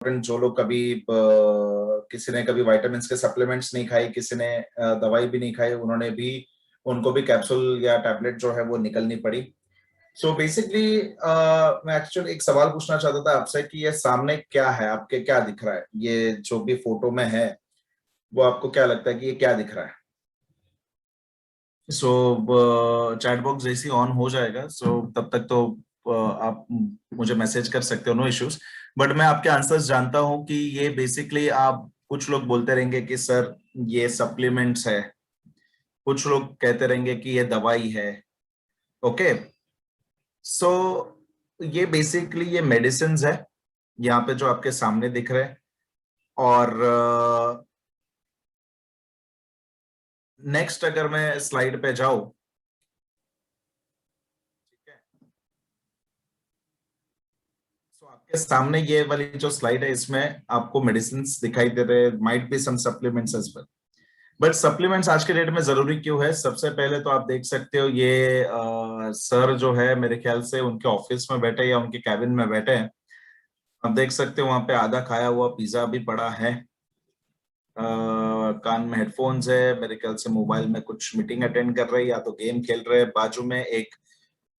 जो लोग कभी किसी ने कभी विटामिन्स के सप्लीमेंट्स नहीं खाई, किसी ने दवाई भी नहीं खाई, उनको भी कैप्सूल या टैबलेट जो है वो निकलनी पड़ी। सो बेसिकली मैं एक्चुअली एक सवाल पूछना चाहता था आपसे कि ये सामने क्या है, आपके क्या दिख रहा है? ये जो भी फोटो में है वो आपको क्या लगता है कि ये क्या दिख रहा है? चैट बॉक्स जैसी ऑन हो जाएगा, तब तक तो आप मुझे मैसेज कर सकते हो, नो इश्यूज। बट मैं आपके आंसर्स जानता हूं कि ये बेसिकली, आप कुछ लोग बोलते रहेंगे कि सर ये सप्लीमेंट्स है, कुछ लोग कहते रहेंगे कि ये दवाई है। ओके, सो ये बेसिकली ये मेडिसिन है, यहाँ पे जो आपके सामने दिख रहे हैं। और नेक्स्ट अगर मैं स्लाइड पे जाऊं, ठीक है, सो आपके सामने ये वाली जो स्लाइड है इसमें आपको मेडिसिन दिखाई दे रहे हैं, might be some supplements as well. But supplements आज के डेट में जरूरी क्यों है? सबसे पहले तो आप देख सकते हो ये सर जो है मेरे ख्याल से उनके ऑफिस में बैठे या उनके कैबिन में बैठे हैं। आप देख सकते हो वहां पे आधा खाया हुआ पिज्जा भी पड़ा है। कान में हेडफोन्स है, मेरे ख्याल से मोबाइल में कुछ मीटिंग अटेंड कर रहे हैं या तो गेम खेल रहे हैं। बाजू में एक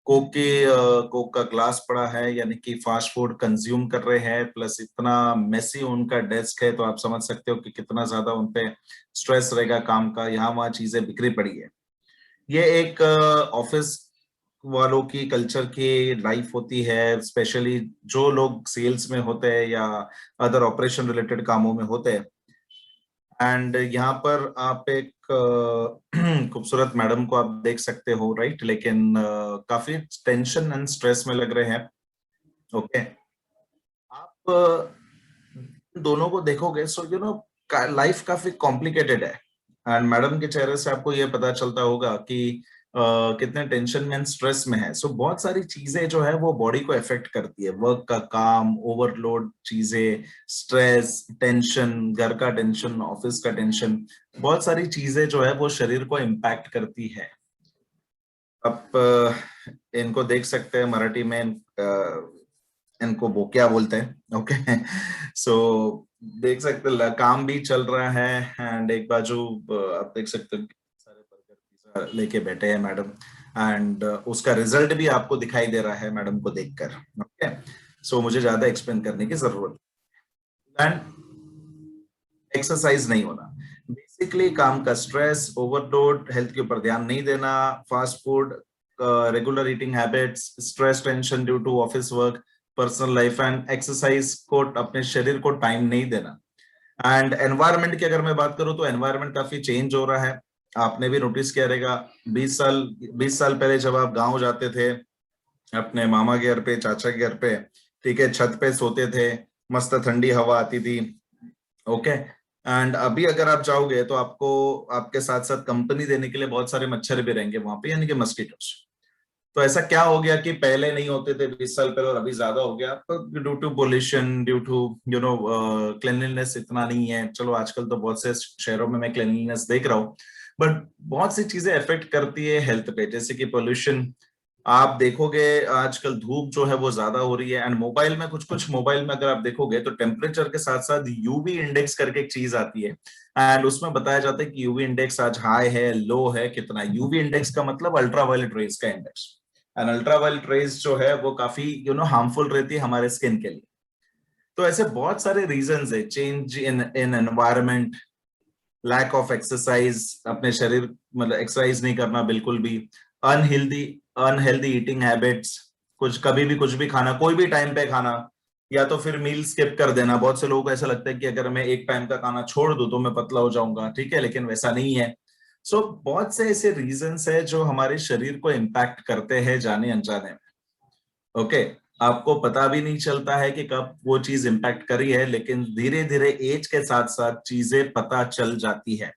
कोक का ग्लास पड़ा है, यानी कि फास्ट फूड कंज्यूम कर रहे हैं। प्लस इतना मेसी उनका डेस्क है, तो आप समझ सकते हो कि कितना ज्यादा उनपे स्ट्रेस रहेगा काम का। यहाँ वहाँ चीजें बिखरी पड़ी है। ये एक ऑफिस वालों की कल्चर की लाइफ होती है, स्पेशली जो लोग सेल्स में होते हैं या अदर ऑपरेशन रिलेटेड कामों में होते हैं। एंड यहाँ पर आप एक खूबसूरत मैडम को आप देख सकते हो, राइट? लेकिन काफी टेंशन एंड स्ट्रेस में लग रहे हैं। ओके, आप दोनों को देखोगे, सो यू नो लाइफ काफी कॉम्प्लिकेटेड है। एंड मैडम के चेहरे से आपको ये पता चलता होगा कि कितने टेंशन में एंड स्ट्रेस में है। सो बहुत सारी चीजें जो है वो बॉडी को इफेक्ट करती है, वर्क का काम, ओवरलोड चीजें, स्ट्रेस, टेंशन, घर का टेंशन, ऑफिस का टेंशन, बहुत सारी चीजें जो है वो शरीर को इम्पैक्ट करती है। आप इनको देख सकते हैं, मराठी में इनको बोक्या बोलते हैं। ओके, सो देख सकते हैं काम भी चल रहा है। एंड एक बाजू आप देख सकते हो सारे बर्गर पिज्जा लेके बैठे हैं मैडम। एंड उसका रिजल्ट भी आपको दिखाई दे रहा है मैडम को देखकर। ओके, सो मुझे ज्यादा एक्सप्लेन करने की जरूरत। एंड एक्सरसाइज नहीं होना, बेसिकली काम का स्ट्रेस, ओवरलोड, हेल्थ के ऊपर ध्यान नहीं देना, fast food, regular eating habits, stress, tension due to office work, personal life and exercise को, अपने शरीर को टाइम नहीं देना। एंड एनवायरनमेंट की अगर मैं बात करूं तो एनवायरनमेंट काफी चेंज हो रहा है। आपने भी नोटिस किया रहेगा, 20 साल पहले जब आप गांव जाते थे अपने मामा के घर पे, चाचा के घर पे, ठीक है, छत पे सोते थे, मस्त ठंडी हवा आती थी। ओके, एंड अभी अगर आप जाओगे तो आपको आपके साथ साथ कंपनी देने के लिए बहुत सारे मच्छर भी रहेंगे वहां पे, यानी कि मस्कीटोस। तो ऐसा क्या हो गया कि पहले नहीं होते थे 20 साल पहले और अभी ज्यादा हो गया? तो due to pollution, due to cleanliness इतना नहीं है। चलो आजकल तो बहुत से शहरों में मैं क्लीनलीनेस देख रहा हूँ, बट बहुत सी चीजें अफेक्ट करती है हेल्थ पे, जैसे कि पोल्यूशन। आप देखोगे आजकल धूप जो है वो ज्यादा हो रही है। एंड मोबाइल में कुछ कुछ मोबाइल में अगर आप देखोगे तो टेम्परेचर के साथ साथ यूवी इंडेक्स करके एक चीज आती है। एंड उसमें बताया जाता है कि यूवी इंडेक्स आज हाई है, लो है, कितना। यूवी इंडेक्स का मतलब अल्ट्रावायलेट रेज का इंडेक्स। एंड अल्ट्रावायलेट रेज जो है वो काफी हार्मफुल रहती है हमारे स्किन के लिए। तो ऐसे बहुत सारे रीजंस है, change in in environment, lack of exercise, अपने शरीर मतलब एक्सरसाइज नहीं करना बिल्कुल भी, अनहेल्दी अनहेल्दी ईटिंग हैबिट्स, कुछ कभी भी कुछ भी खाना, कोई भी टाइम पे खाना, या तो फिर मील स्किप कर देना। बहुत से लोगों को ऐसा लगता है कि अगर मैं एक टाइम का खाना छोड़ दूं तो मैं पतला हो जाऊंगा, ठीक है, लेकिन वैसा नहीं है। बहुत से ऐसे रीजंस है जो हमारे शरीर को इम्पैक्ट करते हैं जाने अनजाने में। ओके, आपको पता भी नहीं चलता है कि कब वो चीज इम्पैक्ट करी है, लेकिन धीरे धीरे एज के साथ साथ चीजें पता चल जाती है।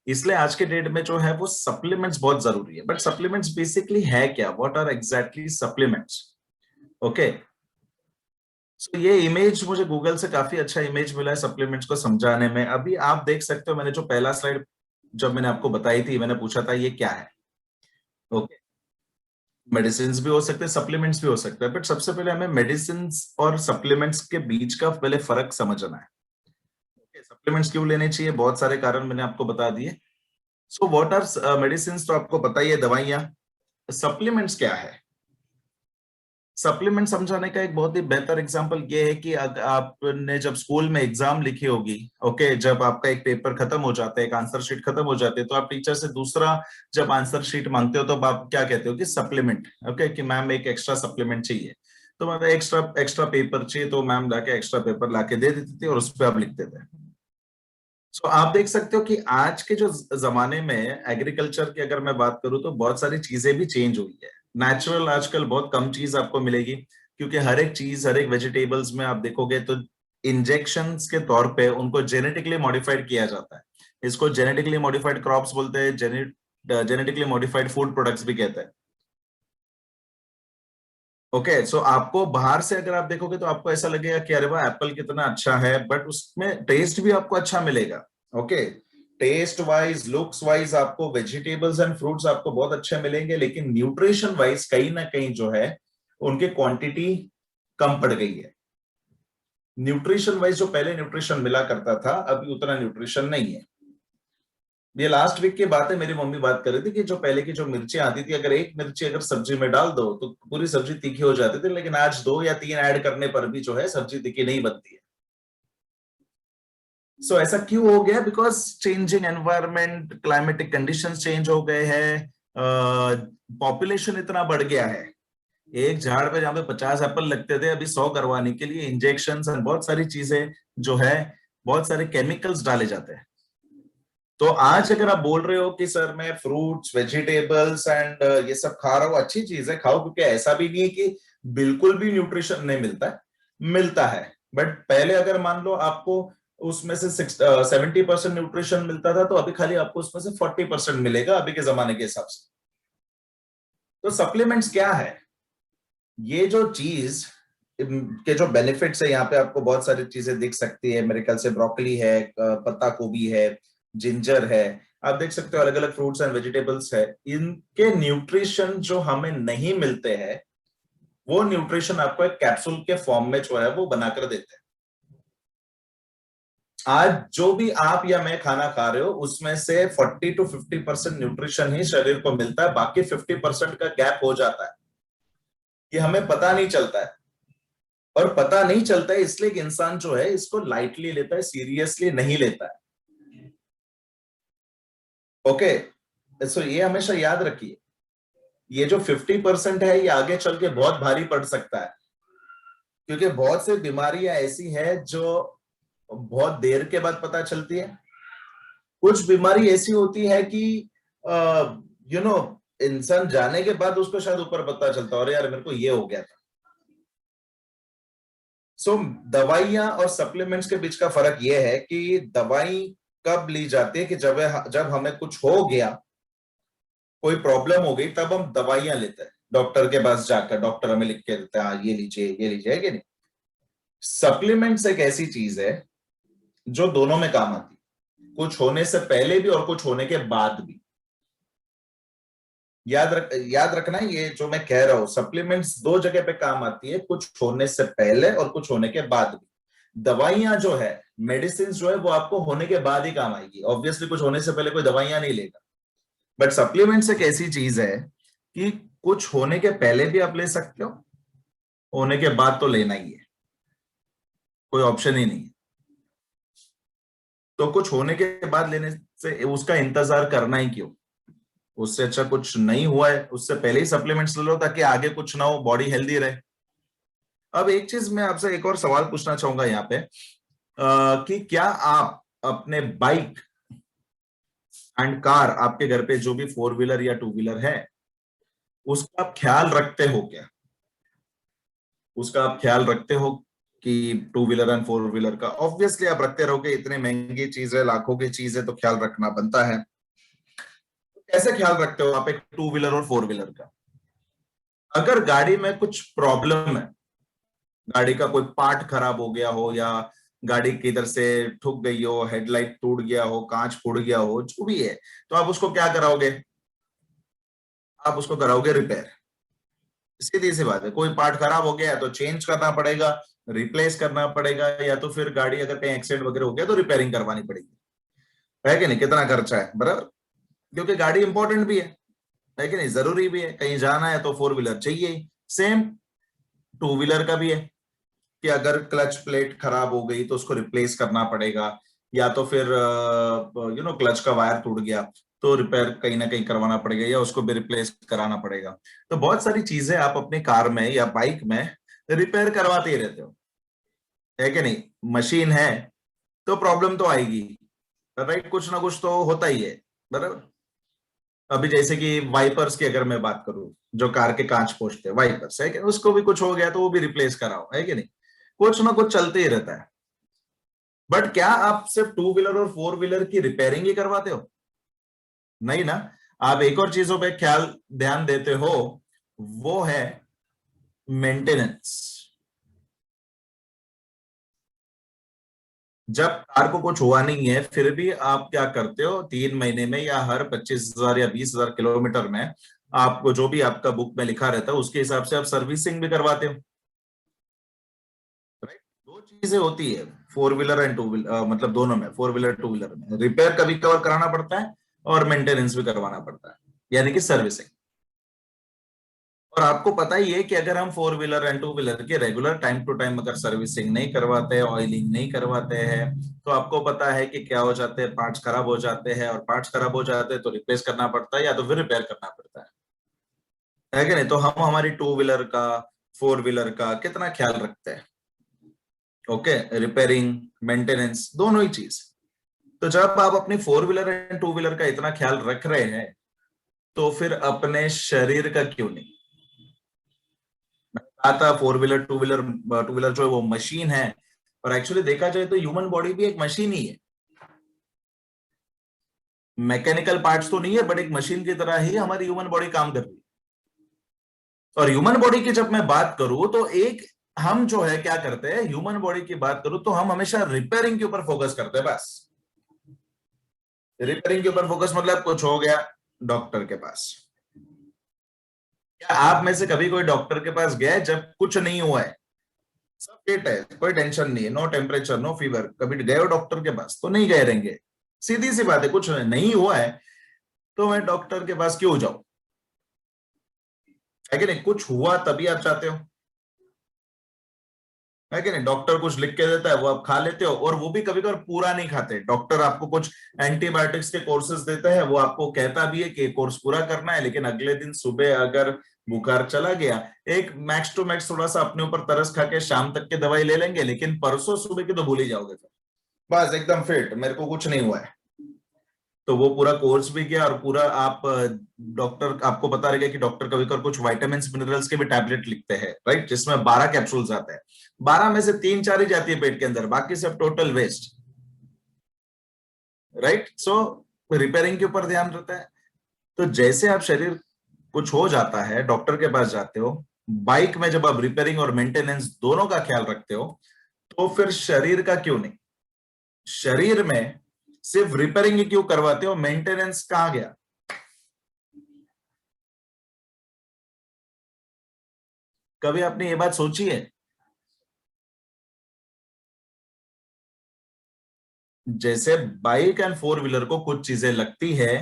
इसलिए आज के डेट में जो है वो सप्लीमेंट्स बहुत जरूरी है। बट सप्लीमेंट्स बेसिकली है क्या? What are exactly supplements? Okay, so ये इमेज मुझे गूगल से काफी अच्छा इमेज मिला है सप्लीमेंट्स को समझाने में। अभी आप देख सकते हो, मैंने जो पहला स्लाइड जब मैंने आपको बताई थी, मैंने पूछा था ये क्या है। ओके, मेडिसिन भी हो सकते हैं, सप्लीमेंट्स भी हो सकते हैं, बट सबसे पहले हमें मेडिसिन और सप्लीमेंट्स के बीच का पहले फर्क समझना है। सप्लीमेंट्स क्यों लेने चाहिए, बहुत सारे कारण मैंने आपको बता दिए। सो व्हाट आर मेडिसिन, तो आपको पता ही है, दवाइयां। सप्लीमेंट्स क्या है? सप्लीमेंट समझाने का एक बहुत ही बेहतर एग्जांपल ये है कि आपने जब स्कूल में एग्जाम लिखी होगी, ओके, जब आपका एक पेपर खत्म हो जाता है, एक आंसर शीट खत्म हो जाती है, तो आप टीचर से दूसरा जब आंसर शीट मांगते हो तो आप क्या कहते हो कि सप्लीमेंट, ओके, कि मैम एक एक्स्ट्रा सप्लीमेंट चाहिए। तो मतलब एक्स्ट्रा एक्स्ट्रा पेपर चाहिए, तो मैम लाके एक्स्ट्रा पेपर लाके दे देती थी और उस पर आप लिखते थे। सो आप देख सकते हो कि आज के जो जमाने में एग्रीकल्चर की अगर मैं बात करूं तो बहुत सारी चीजें भी चेंज हुई है। नेचुरल आजकल बहुत कम चीज आपको मिलेगी, क्योंकि हर एक चीज, हर एक वेजिटेबल्स में आप देखोगे तो इंजेक्शंस के तौर पे उनको जेनेटिकली मॉडिफाइड किया जाता है। इसको जेनेटिकली मॉडिफाइड क्रॉप्स बोलते हैं, जेनेटिकली मॉडिफाइड फूड प्रोडक्ट्स भी कहते हैं। ओके, सो आपको बाहर से अगर आप देखोगे तो आपको ऐसा लगेगा कि अरे वाह, एप्पल कितना अच्छा है, बट उसमें टेस्ट भी आपको अच्छा मिलेगा। Okay, taste wise, looks wise आपको वेजिटेबल्स एंड फ्रूट्स आपको बहुत अच्छे मिलेंगे, लेकिन न्यूट्रिशन वाइज कहीं ना कहीं जो है उनकी क्वांटिटी कम पड़ गई है। न्यूट्रिशन वाइज जो पहले न्यूट्रिशन मिला करता था, अभी उतना न्यूट्रिशन नहीं है। ये लास्ट वीक की बात है, मेरी मम्मी बात कर रही थी कि जो पहले की जो मिर्ची आती थी, अगर एक मिर्ची अगर सब्जी में डाल दो तो पूरी सब्जी तीखी हो जाती थी, लेकिन आज 2 या 3 ऐड करने पर भी जो है सब्जी तीखी नहीं बनती है। सो ऐसा क्यों हो गया? Because changing environment, climatic conditions change हो गए हैं, पॉपुलेशन इतना बढ़ गया है। एक झाड़ पे जहां पे 50 एप्पल लगते थे, अभी 100 करवाने के लिए इंजेक्शन और बहुत सारी चीजें जो है, बहुत सारे केमिकल्स डाले जाते हैं। तो आज अगर आप बोल रहे हो कि सर मैं फ्रूट्स, वेजिटेबल्स एंड ये सब खा रहा हूँ, अच्छी चीज है, खाओ, क्योंकि ऐसा भी नहीं है कि बिल्कुल भी न्यूट्रिशन नहीं मिलता है, मिलता है। बट पहले अगर मान लो आपको उसमें से 70% न्यूट्रिशन मिलता था, तो अभी खाली आपको उसमें से 40% मिलेगा अभी के जमाने के हिसाब से। तो सप्लीमेंट्स क्या है? ये जो चीज के जो बेनिफिट्स है, यहाँ पे आपको बहुत सारी चीजें दिख सकती है। मेरे ख्याल से ब्रोकली है, पत्ता गोभी है, जिंजर है, आप देख सकते हो अलग अलग फ्रूट्स एंड वेजिटेबल्स है। इनके न्यूट्रिशन जो हमें नहीं मिलते हैं, वो न्यूट्रिशन आपको एक कैप्सूल के फॉर्म में जो है वो बनाकर देते हैं। आज जो भी आप या मैं खाना खा रहे हो, उसमें से 40 to 50% न्यूट्रिशन ही शरीर को मिलता है, बाकी 50% का गैप हो जाता है। ये हमें पता नहीं चलता है, और पता नहीं चलता है इसलिए कि इंसान जो है इसको लाइटली लेता है, सीरियसली नहीं लेता है। ओके, सो ये हमेशा याद रखिए, ये जो 50% है ये आगे चल के बहुत भारी पड़ सकता है, क्योंकि बहुत सी बीमारियां ऐसी हैं जो बहुत देर के बाद पता चलती है। कुछ बीमारी ऐसी होती है कि यू नो इंसान जाने के बाद उसको शायद ऊपर पता चलता है, और यार मेरे को ये हो गया था। सो दवाइयां और सप्लीमेंट्स के बीच का फर्क यह है कि दवाई कब ली जाती है कि जब हमें कुछ हो गया, कोई प्रॉब्लम हो गई, तब हम दवाइयां लेते हैं डॉक्टर के पास जाकर। डॉक्टर हमें लिख के देते हैं, हाँ ये लीजिए, ये लीजिए, है कि नहीं? सप्लीमेंट्स एक ऐसी चीज है जो दोनों में काम आती है, कुछ होने से पहले भी और कुछ होने के बाद भी। याद रखना, ये जो मैं कह रहा हूं, सप्लीमेंट्स दो जगह पे काम आती है, कुछ होने से पहले और कुछ होने के बाद भी। दवाइयां जो है, मेडिसिन जो है, वो आपको होने के बाद ही काम आएगी। ऑब्वियसली कुछ होने से पहले कोई दवाइयां नहीं लेगा। बट सप्लीमेंट्स एक ऐसी चीज है कि कुछ होने के पहले भी आप ले सकते हो, होने के बाद तो लेना ही है, कोई ऑप्शन ही नहीं है। तो कुछ होने के बाद लेने से उसका इंतजार करना ही क्यों? उससे अच्छा कुछ नहीं हुआ है उससे पहले ही सप्लीमेंट्स ले लो, ताकि आगे कुछ ना हो, बॉडी हेल्दी रहे। अब एक चीज मैं आपसे एक और सवाल पूछना चाहूंगा यहाँ पे, कि क्या आप अपने बाइक एंड कार, आपके घर पे जो भी 4 व्हीलर या 2 व्हीलर है, उसका आप ख्याल रखते हो क्या? उसका आप ख्याल रखते हो कि 2 व्हीलर एंड 4 व्हीलर का? ऑब्वियसली आप रखते रहोगे, इतने महंगी चीज है, लाखों की चीज है, तो ख्याल रखना बनता है। कैसे ख्याल रखते हो आप एक 2 व्हीलर और 4 व्हीलर का? अगर गाड़ी में कुछ प्रॉब्लम है, गाड़ी का कोई पार्ट खराब हो गया हो, या गाड़ी किधर से ठुक गई हो, हेडलाइट टूट गया हो, कांच फूट गया हो, जो भी है, तो आप उसको क्या कराओगे? आप उसको कराओगे रिपेयर। सीधी सी बात है, कोई पार्ट खराब हो गया है तो चेंज करना पड़ेगा, रिप्लेस करना पड़ेगा, या तो फिर गाड़ी अगर कहीं एक्सीडेंट वगैरह हो गया तो रिपेयरिंग करवानी पड़ेगी, है कि नहीं? कितना खर्चा है, बराबर। क्योंकि गाड़ी इंपॉर्टेंट भी है कि नहीं, जरूरी भी है, कहीं जाना है तो फोर व्हीलर चाहिए ही। सेम टू व्हीलर का भी है कि अगर क्लच प्लेट खराब हो गई तो उसको रिप्लेस करना पड़ेगा, या तो फिर क्लच का वायर टूट गया तो रिपेयर कहीं ना कहीं करवाना पड़ेगा, या उसको भी रिप्लेस कराना पड़ेगा। तो बहुत सारी चीजें आप अपनी कार में या बाइक में रिपेयर करवाते ही रहते हो, है कि नहीं? मशीन है तो प्रॉब्लम तो आएगी, राइट? कुछ ना कुछ तो होता ही है, बराबर। अभी जैसे कि वाइपर्स की अगर मैं बात करूं, जो कार के कांच पोंछते हैं वाइपर्स, है कि उसको भी कुछ हो गया तो वो भी रिप्लेस कराओ, है कि नहीं? कुछ ना कुछ चलते ही रहता है। बट क्या आप सिर्फ टू व्हीलर और फोर व्हीलर की रिपेयरिंग ही करवाते हो? नहीं ना, आप एक और चीजों पे ख्याल ध्यान देते हो, वो है मेंटेनेंस। जब कार को कुछ हुआ नहीं है फिर भी आप क्या करते हो, 3 महीने में या हर 25,000 या 20,000 किलोमीटर में आपको जो भी आपका बुक में लिखा रहता है उसके हिसाब से आप सर्विसिंग भी करवाते हो, राइट? दो चीजें होती है four wheeler and two wheeler, मतलब दोनों में, फोर व्हीलर टू व्हीलर में रिपेयर कभी कवर कराना पड़ता है और मेंटेनेंस भी करवाना पड़ता है, यानी कि सर्विसिंग। और आपको पता ही है कि अगर हम four wheeler and two wheeler की रेगुलर टाइम टू टाइम अगर सर्विसिंग नहीं करवाते, ऑयलिंग नहीं करवाते हैं, तो आपको पता है कि क्या हो जाते हैं, पार्ट्स खराब हो जाते हैं, और पार्ट्स खराब हो जाते हैं तो रिप्लेस करना पड़ता है या तो फिर रिपेयर करना पड़ता है कि नहीं? तो हम हमारी टू व्हीलर का, फोर व्हीलर का कितना ख्याल रखते हैं? ओके, रिपेयरिंग, मेंटेनेंस, दोनों ही चीज। तो जब आप अपनी four wheeler and two wheeler का इतना ख्याल रख रहे हैं, तो फिर अपने शरीर का क्यों नहीं? कहा था फोर व्हीलर टू व्हीलर जो है वो मशीन है, और एक्चुअली देखा जाए तो ह्यूमन बॉडी भी एक मशीन ही है। मैकेनिकल पार्ट्स तो नहीं है, बट एक मशीन की तरह ही हमारी ह्यूमन बॉडी काम कर रही है। और ह्यूमन बॉडी की जब मैं बात करूं तो एक, हम जो है क्या करते हैं, ह्यूमन बॉडी की बात करूं तो हम हमेशा रिपेयरिंग के ऊपर फोकस करते हैं, बस। रिपेयरिंग के ऊपर फोकस मतलब कुछ हो गया, डॉक्टर के पास। क्या आप में से कभी कोई डॉक्टर के पास गया है जब कुछ नहीं हुआ है, सब फिट है, कोई टेंशन नहीं है, नो टेम्परेचर नो फीवर, कभी गए हो डॉक्टर के पास? तो नहीं गए रहेंगे। सीधी सी बात है, कुछ नहीं हुआ है तो मैं डॉक्टर के पास क्यों जाऊं, है कि नहीं? कुछ हुआ तभी आप चाहते हो, है कि नहीं? डॉक्टर कुछ लिख के देता है वो आप खा लेते हो, और वो भी कभी कभार पूरा नहीं खाते। डॉक्टर आपको कुछ एंटीबायोटिक्स के कोर्सेज देता है, वो आपको कहता भी है कि कोर्स पूरा करना है, लेकिन अगले दिन सुबह अगर बुखार चला गया, एक मैक्स टू मैक्स थोड़ा सा अपने ऊपर तरस खा के शाम तक की दवाई ले लेंगे, लेकिन परसों सुबह की तो भूल ही जाओगे फिर। बस एकदम फिट, मेरे को कुछ नहीं हुआ है। तो वो पूरा कोर्स भी किया, और पूरा आप, डॉक्टर आपको बता रहेगा कि डॉक्टर कभी कभी कुछ विटामिन मिनरल्स के भी टैबलेट लिखते हैं, राइट, जिसमें 12 कैप्सूल्स आते हैं। 12 में से 3-4 ही जाती है पेट के अंदर, बाकी सब टोटल वेस्ट, राइट? सो रिपेयरिंग के ऊपर ध्यान रहता है। तो जैसे आप शरीर कुछ हो जाता है डॉक्टर के पास जाते हो, बाइक में जब आप रिपेयरिंग और मेंटेनेंस दोनों का ख्याल रखते हो, तो फिर शरीर का क्यों नहीं? शरीर में सिर्फ रिपेयरिंग ही क्यों करवाते हो, मेंटेनेंस कहां गया? कभी आपने ये बात सोची है? जैसे बाइक एंड फोर व्हीलर को कुछ चीजें लगती है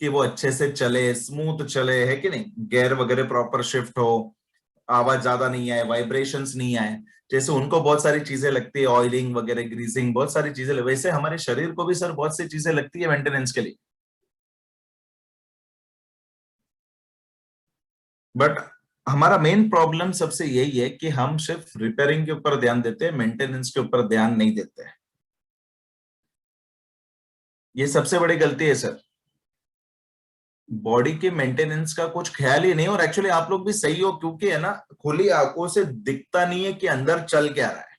कि वो अच्छे से चले, स्मूथ चले, है कि नहीं? गियर वगैरह प्रॉपर शिफ्ट हो, आवाज ज्यादा नहीं आए, वाइब्रेशंस नहीं आए। जैसे उनको बहुत सारी चीजें लगती है, ऑयलिंग वगैरह, ग्रीसिंग, बहुत सारी चीजें, वैसे हमारे शरीर को भी सर बहुत सी चीजें लगती है मेंटेनेंस के लिए। बट हमारा मेन प्रॉब्लम सबसे यही है कि हम सिर्फ रिपेयरिंग के ऊपर ध्यान देते हैं, मेंटेनेंस के ऊपर ध्यान नहीं देते हैं। ये सबसे बड़ी गलती है सर। बॉडी के मेंटेनेंस का कुछ ख्याल ही नहीं, और एक्चुअली आप लोग भी सही हो, क्योंकि है ना, खुली आंखों से दिखता नहीं है कि अंदर चल क्या रहा है।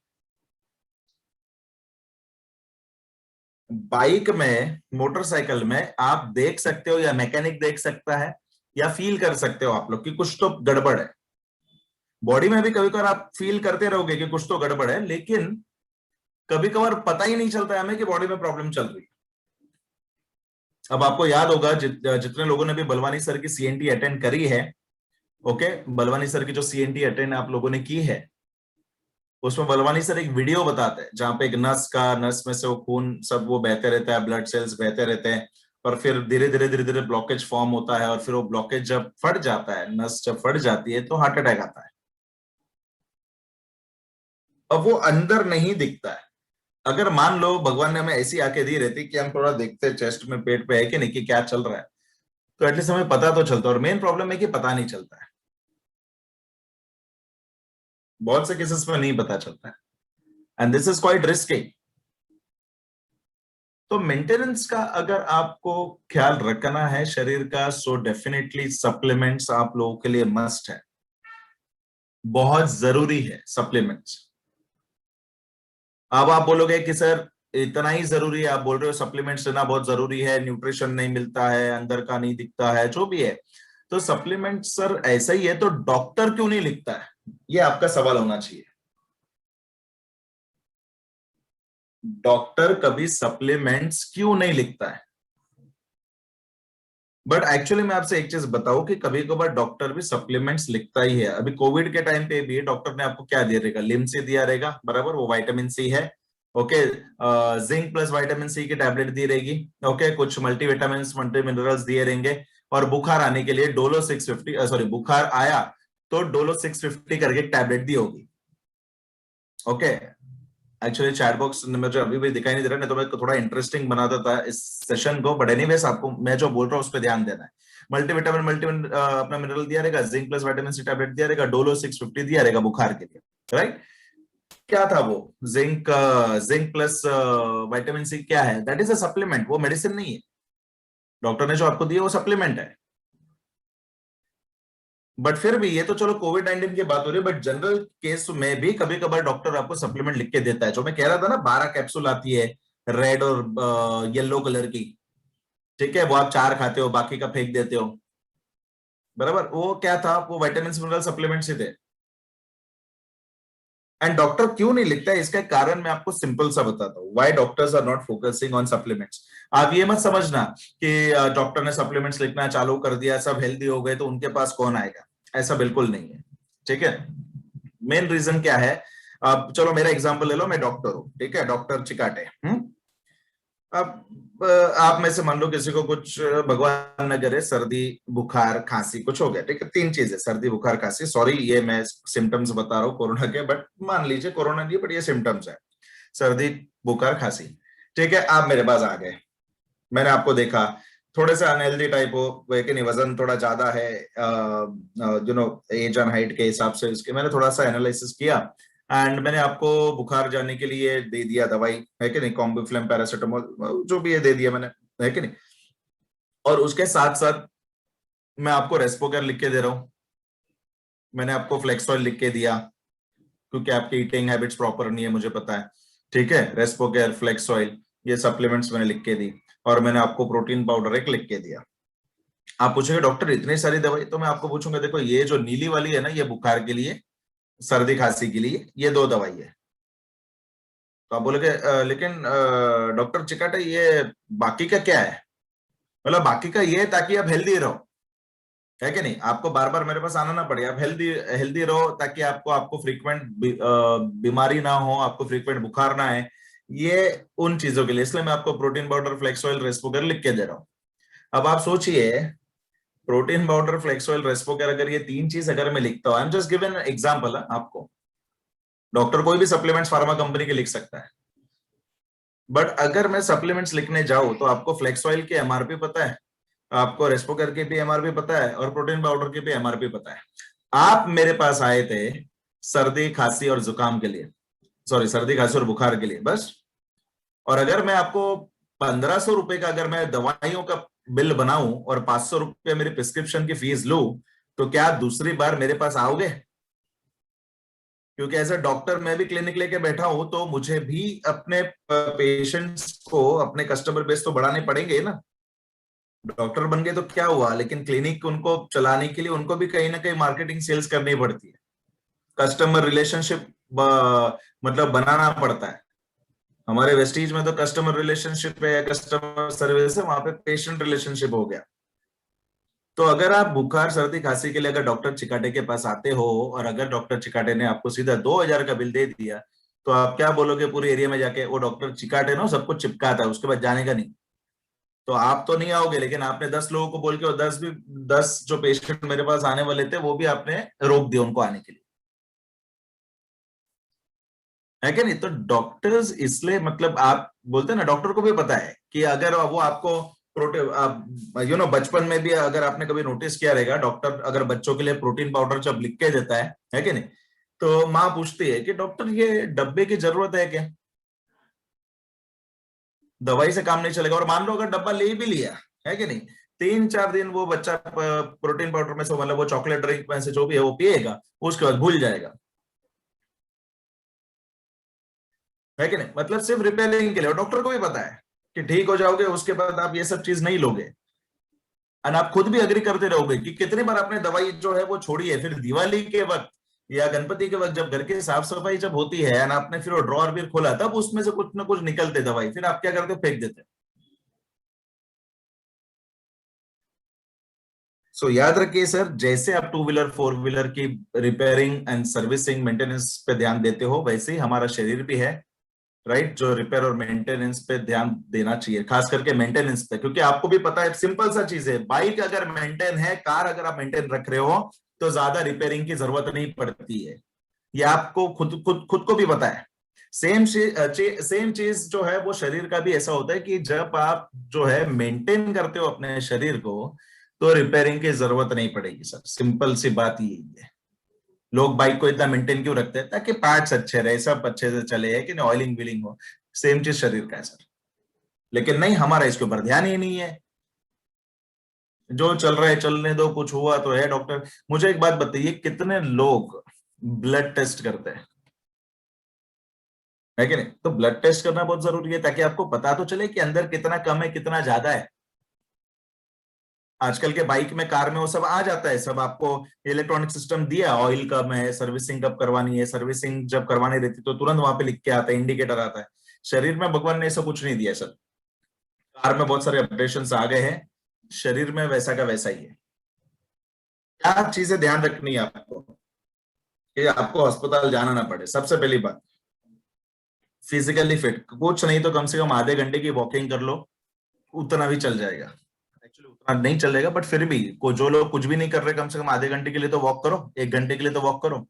बाइक में, मोटरसाइकिल में आप देख सकते हो, या मैकेनिक देख सकता है, या फील कर सकते हो आप लोग कि कुछ तो गड़बड़ है। बॉडी में भी कभी कभार आप फील करते रहोगे कि कुछ तो गड़बड़ है, लेकिन कभी कभार पता ही नहीं चलता है हमें कि बॉडी में प्रॉब्लम चल रही है। अब आपको याद होगा जितने लोगों ने भी बलवानी सर की सीएनटी अटेंड करी है, ओके, बलवानी सर की जो सीएनटी अटेंड आप लोगों ने की है, उसमें बलवानी सर एक वीडियो बताते हैं जहां पे एक नस में से वो खून सब वो बहते रहता है, ब्लड सेल्स बहते रहते हैं, और फिर धीरे धीरे ब्लॉकेज फॉर्म होता है, और फिर वो ब्लॉकेज जब फट जाता है, नस जब फट जाती है तो हार्ट अटैक आता है। अब वो अंदर नहीं दिखता है। अगर मान लो भगवान ने हमें ऐसी आंखें दी रहती कि हम थोड़ा देखते चेस्ट में, पेट पे है कि नहीं कि क्या चल रहा है, तो एटलीस्ट हमें पता तो चलता। और मेन प्रॉब्लम है कि पता नहीं चलता है, बहुत से केसेस में नहीं पता चलता है, and this is quite risky. तो मेंटेनेंस का अगर आपको ख्याल रखना है शरीर का, सो डेफिनेटली सप्लीमेंट्स आप लोगों के लिए मस्ट है, बहुत जरूरी है सप्लीमेंट्स। अब आप बोलोगे कि सर इतना ही जरूरी है, आप बोल रहे हो सप्लीमेंट्स लेना बहुत जरूरी है, न्यूट्रिशन नहीं मिलता है, अंदर का नहीं दिखता है, जो भी है, तो सप्लीमेंट सर ऐसा ही है तो डॉक्टर क्यों नहीं लिखता है, ये आपका सवाल होना चाहिए। डॉक्टर कभी सप्लीमेंट्स क्यों नहीं लिखता है? बट एक्चुअली मैं आपसे एक चीज बताऊं कि कभी कभार डॉक्टर भी सप्लीमेंट्स लिखता ही है। अभी कोविड के टाइम पे भी डॉक्टर ने आपको क्या दिया रहेगा, लिम्सी दिया रहेगा, बराबर, वो विटामिन सी है। Okay, zinc plus vitamin C की टैबलेट दी रहेगी। ओके, कुछ मल्टीविटामिन मल्टी मिनरल्स दिए रहेंगे, और बुखार आने के लिए डोलो 650, सॉरी बुखार आया तो डोलो 650 करके टैबलेट दी होगी। ओके, एक्चुअली चैट बॉक्स मुझे अभी भी दिखाई नहीं दे रहा, नहीं तो मैं थोड़ा इंटरेस्टिंग बना देता इस सेशन को, बट एनीवेज आपको मैं जो बोल रहा हूँ उस पर ध्यान देना है। मल्टीविटामिन अपना मिनरल दिया रहेगा, zinc plus vitamin C tablet दिया रहेगा, डोलो 650 दिया रहेगा बुखार के लिए, राइट। क्या था वो zinc, zinc plus vitamin C क्या है, दैट इज अ सप्लीमेंट, वो मेडिसिन नहीं है। डॉक्टर ने जो आपको दिया वो सप्लीमेंट है। बट फिर भी ये तो चलो कोविड-19 की बात हो रही है, बट जनरल केस में भी कभी कभार डॉक्टर आपको सप्लीमेंट लिख के देता है। जो मैं कह रहा था ना, 12 कैप्सूल आती है, रेड और येलो कलर की, ठीक है, वो आप 4 खाते हो, बाकी का फेंक देते हो, बराबर। वो क्या था, वो विटामिन मिनरल सप्लीमेंट्स ही थे। एंड डॉक्टर क्यों नहीं लिखता है, इसका एक कारण मैं आपको सिंपल सा बताता हूँ, why doctors are not focusing on supplements. आप ये मत समझना कि डॉक्टर ने सप्लीमेंट्स लिखना चालू कर दिया, सब हेल्दी हो गए तो उनके पास कौन आएगा, ऐसा बिल्कुल नहीं है, ठीक है। मेन रीजन क्या है, अब चलो मेरा एग्जांपल ले लो, मैं डॉक्टर हूं, ठीक है, डॉक्टर चिकाटे। अब आप में से मान लो किसी को कुछ भगवान न करे सर्दी बुखार खांसी कुछ हो गया, ठीक है, 3 चीजें, सर्दी बुखार खांसी, सॉरी ये मैं सिम्टम्स बता रहा हूँ कोरोना के, बट मान लीजिए कोरोना नहीं, बट ये सिम्टम्स है, सर्दी बुखार खांसी, ठीक है। आप मेरे पास आ गए, मैंने आपको देखा, थोड़े से अनहेल्दी टाइप हो, कि नहीं, वजन थोड़ा ज्यादा है, you know age and height के हिसाब से इसके मैंने थोड़ा सा एनालिसिस किया, एंड मैंने आपको बुखार जाने के लिए दे दिया दवाई, है कि नहीं, कॉम्बिफ्लेम पैरासिटामोल जो भी है दे दिया मैंने, है कि नहीं। और उसके साथ साथ मैं आपको रेस्पोकेर लिख के दे रहा हूँ, मैंने आपको फ्लेक्सॉइल लिख के दिया, क्योंकि आपकी ईटिंग हैबिट्स प्रॉपर नहीं है मुझे पता है, ठीक है, रेस्पोकेर फ्लेक्सॉइल ये सप्लीमेंट्स मैंने लिख के दी, और मैंने आपको प्रोटीन पाउडर एक लिख के दिया। आप पूछेंगे डॉक्टर इतनी सारी दवाई, तो मैं आपको पूछूंगा देखो ये जो नीली वाली है ना, ये बुखार के लिए, सर्दी खांसी के लिए, ये 2 दवाई है। तो आप बोलोगे लेकिन डॉक्टर चिकाटे ये बाकी का क्या है, मतलब बाकी का ये है ताकि आप हेल्दी रहो, है कि नहीं, आपको बार बार मेरे पास आना ना पड़े, आप हेल्दी हेल्दी रहो, ताकि आपको आपको फ्रीक्वेंट बीमारी ना हो, आपको फ्रीक्वेंट बुखार ना है, ये उन चीजों के लिए, इसलिए मैं आपको प्रोटीन पाउडर फ्लेक्सॉइल रेस्पोकर लिख के दे रहा हूँ। अब आप सोचिए, प्रोटीन पाउडर फ्लेक्सॉइल रेस्पोकर, अगर ये 3 चीज अगर मैं लिखता हूँ, I am just given example आपको, डॉक्टर कोई भी सप्लीमेंट्स फार्मा कंपनी के लिख सकता है, बट अगर मैं सप्लीमेंट्स लिखने जाऊं तो आपको फ्लेक्सॉइल की एमआरपी पता है, आपको रेस्पोकर की भी एमआरपी पता है, और प्रोटीन पाउडर की भी एमआरपी पता है। आप मेरे पास आए थे सर्दी खांसी और जुकाम के लिए, सॉरी सर्दी खांसी और बुखार के लिए बस, और अगर मैं आपको 1500 रुपए का अगर मैं दवाइयों का बिल बनाऊं और 500 रुपए मेरी प्रिस्क्रिप्शन की फीस लूं, तो क्या आप दूसरी बार मेरे पास आओगे? क्योंकि एज अ डॉक्टर मैं भी क्लिनिक लेके बैठा हूं, तो मुझे भी अपने पेशेंट्स को, अपने कस्टमर बेस तो बढ़ाने पड़ेंगे ना। डॉक्टर बन गए तो क्या हुआ, लेकिन क्लिनिक उनको चलाने के लिए उनको भी कहीं ना कहीं मार्केटिंग सेल्स करनी पड़ती है, कस्टमर रिलेशनशिप मतलब बनाना पड़ता है। हमारे वेस्टीज में तो कस्टमर रिलेशनशिप है या कस्टमर सर्विस है, वहां पे पेशेंट रिलेशनशिप हो गया। तो अगर आप बुखार सर्दी खांसी के लिए अगर डॉक्टर चिकाटे के पास आते हो और अगर डॉक्टर चिकाटे ने आपको सीधा 2,000 का बिल दे दिया, तो आप क्या बोलोगे पूरे एरिया में जाके? वो डॉक्टर चिकाटे ना सबको चिपकाता है, उसके बाद जाने का नहीं। तो आप तो नहीं आओगे, लेकिन आपने 10 लोगों को बोल के, और 10 जो पेशेंट मेरे पास आने वाले थे वो भी आपने रोक दिया उनको आने के लिए, है कि नहीं? तो डॉक्टर्स इसलिए, मतलब आप बोलते हैं ना, डॉक्टर को भी पता है कि अगर वो आपको प्रोटीन, आप बचपन में भी अगर आपने कभी नोटिस किया रहेगा, डॉक्टर अगर बच्चों के लिए प्रोटीन पाउडर जब लिख के देता है कि नहीं, तो माँ पूछती है कि डॉक्टर ये डब्बे की जरूरत है क्या? दवाई से काम नहीं चलेगा। और मान लो अगर डब्बा ले भी लिया, है कि नहीं, 3-4 दिन वो बच्चा प्रोटीन पाउडर में से, मतलब वो चॉकलेट ड्रिंक में से जो भी है वो पिएगा, उसके बाद भूल जाएगा, है कि नहीं? मतलब सिर्फ रिपेयरिंग के लिए। और डॉक्टर को भी पता है कि ठीक हो जाओगे, उसके बाद आप ये सब चीज नहीं लोगे। और आप खुद भी अग्री करते रहोगे कि कितनी बार आपने दवाई जो है वो छोड़ी है। फिर दिवाली के वक्त या गणपति के वक्त जब घर की साफ सफाई जब होती है, और आपने फिर वो ड्रॉर भी खोला, तब उसमें से कुछ ना कुछ निकलते दवाई, फिर आप क्या करते? फेंक देते। सो याद रखिए सर, जैसे आप टू व्हीलर फोर व्हीलर की रिपेयरिंग एंड सर्विसिंग मेंटेनेंस पे ध्यान देते हो, वैसे ही हमारा शरीर भी है, राइट? जो रिपेयर और मेंटेनेंस पे ध्यान देना चाहिए, खास करके मेंटेनेंस पे, क्योंकि आपको भी पता है सिंपल सा चीज है, बाइक अगर मेंटेन है, कार अगर आप मेंटेन रख रहे हो, तो ज्यादा रिपेयरिंग की जरूरत नहीं पड़ती है। ये आपको खुद खुद खुद को भी पता है। सेम चीज जो है वो शरीर का भी ऐसा होता है कि जब आप जो है मेंटेन करते हो अपने शरीर को, तो रिपेयरिंग की जरूरत नहीं पड़ेगी सर। सिंपल सी बात यही है। लोग बाइक को इतना मेंटेन क्यों रखते हैं? ताकि पार्ट्स अच्छे रहे, सब अच्छे से चले, है कि नहीं, ऑयलिंग व्हीलिंग हो। सेम चीज शरीर का है सर। लेकिन नहीं, हमारा इसके ऊपर ध्यान ही नहीं है। जो चल रहा है चलने दो, कुछ हुआ तो है डॉक्टर। मुझे एक बात बताइए, कितने लोग ब्लड टेस्ट करते हैं, है कि नहीं? तो ब्लड टेस्ट करना बहुत जरूरी है, ताकि आपको पता तो चले कि अंदर कितना कम है कितना ज्यादा है। आजकल के बाइक में, कार में वो सब आ जाता है, सब आपको इलेक्ट्रॉनिक सिस्टम दिया, ऑयल कब है, सर्विसिंग कब करवानी है, सर्विसिंग जब करवानी रहती तो तुरंत वहां पे लिख के आता है, इंडिकेटर आता है। शरीर में भगवान ने ऐसा कुछ नहीं दिया सर। कार में बहुत सारे अपडेशन आ गए हैं, शरीर में वैसा का वैसा ही है। क्या चीजें ध्यान रखनी है आपको कि आपको अस्पताल जाना ना पड़े? सबसे पहली बात, फिजिकली फिट, कुछ नहीं तो कम से कम आधे घंटे की वॉकिंग कर लो, उतना भी चल जाएगा। एक्चुअली उतना नहीं चलेगा, बट फिर भी जो लोग कुछ भी नहीं कर रहे, कम से कम आधे घंटे के लिए तो वॉक करो, 1 घंटे के लिए तो वॉक करो।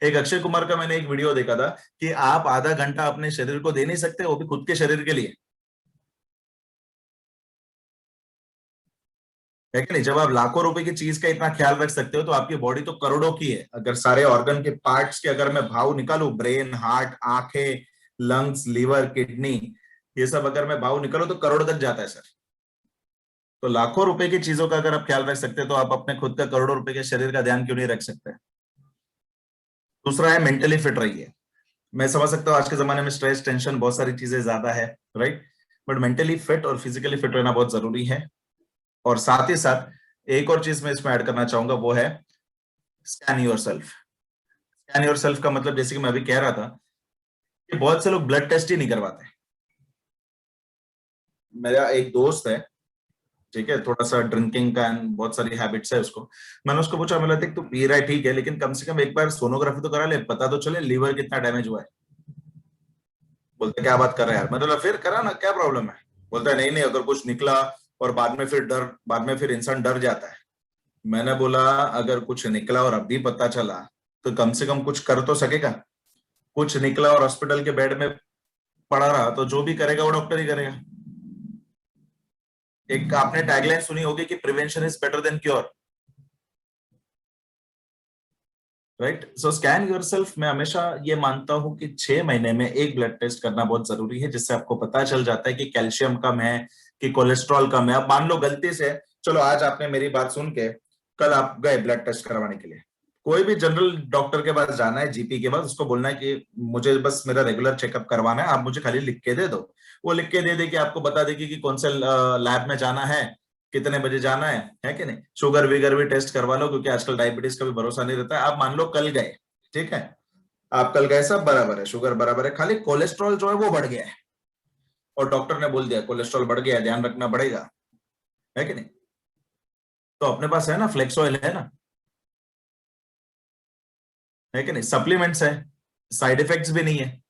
एक अक्षय कुमार का मैंने एक वीडियो देखा था कि आप आधा घंटा अपने शरीर को दे नहीं सकते, वो भी खुद के शरीर के लिए, है कि नहीं? जब आप लाखों रुपए की चीज का इतना ख्याल रख सकते हो, तो आपकी बॉडी तो करोड़ों की है। अगर सारे ऑर्गन के पार्ट्स के अगर मैं भाव निकालू, ब्रेन, हार्ट, आंखें, लंग्स, लीवर, किडनी, ये सब अगर मैं भाव निकालू तो करोड़ तक जाता है सर। तो लाखों रुपए की चीजों का अगर आप ख्याल रख सकते हैं, तो आप अपने खुद का करोड़ों रुपए के शरीर का ध्यान क्यों नहीं रख सकते? दूसरा है, मेंटली फिट रहिए। मैं समझ सकता हूँ आज के जमाने में स्ट्रेस, टेंशन, बहुत सारी चीजें ज्यादा है, राइट? बट मेंटली फिट और फिजिकली फिट रहना बहुत जरूरी है। और साथ ही साथ एक और चीज मैं इसमें ऐड करना चाहूंगा, वो है scan your self. Scan your self का मतलब, जैसे कि मैं अभी कह रहा था, कि बहुत से लोग ब्लड टेस्ट ही नहीं करवाते। मेरा एक दोस्त है, ठीक है, थोड़ा सा ड्रिंकिंग का and बहुत सारी हैबिट्स है उसको। मैंने उसको पूछा, मैंने देख तू पी रहा है ठीक है, लेकिन कम से कम एक बार सोनोग्राफी तो करा ले, पता तो चले लीवर कितना डैमेज हुआ है। बोलते क्या बात कर रहा है यार? मतलब फिर करा ना, क्या प्रॉब्लम है? बोलता है नहीं नहीं, अगर कुछ निकला और बाद में फिर इंसान डर जाता है। मैंने बोला, अगर कुछ निकला और अभी पता चला, तो कम से कम कुछ कर तो सकेगा। कुछ निकला और हॉस्पिटल के बेड में पड़ा रहा, तो जो भी करेगा वो डॉक्टर ही करेगा। एक आपने टैगलाइन सुनी होगी कि prevention is better than cure, right? So scan yourself. मैं हमेशा ये मानता हूं कि 6 महीने में एक ब्लड टेस्ट करना बहुत जरूरी है, जिससे आपको पता चल जाता है कि कैल्शियम कम है, कि कोलेस्ट्रॉल कम है। अब मान लो गलती से, चलो आज आपने मेरी बात सुन के कल आप गए ब्लड टेस्ट करवाने के लिए, कोई भी जनरल डॉक्टर के पास जाना है, जीपी के पास, उसको बोलना है कि मुझे बस मेरा रेगुलर चेकअप करवाना है, आप मुझे खाली लिख के दे दो। वो लिख के दे दे कि आपको बता देगी कि कौन से लैब में जाना है, कितने बजे जाना है कि नहीं? शुगर विगर भी टेस्ट करवा लो, क्योंकि आजकल डायबिटीज का भी भरोसा नहीं रहता है। आप मान लो कल गए, ठीक है, आप कल गए, सब बराबर है, शुगर बराबर है, खाली कोलेस्ट्रॉल जो है वो बढ़ गया है, और डॉक्टर ने बोल दिया कोलेस्ट्रॉल बढ़ गया है, ध्यान रखना पड़ेगा, है कि नहीं? तो अपने पास है ना, फ्लेक्स ऑयल है ना, है कि नहीं, सप्लीमेंट्स है, साइड इफेक्ट्स भी नहीं है,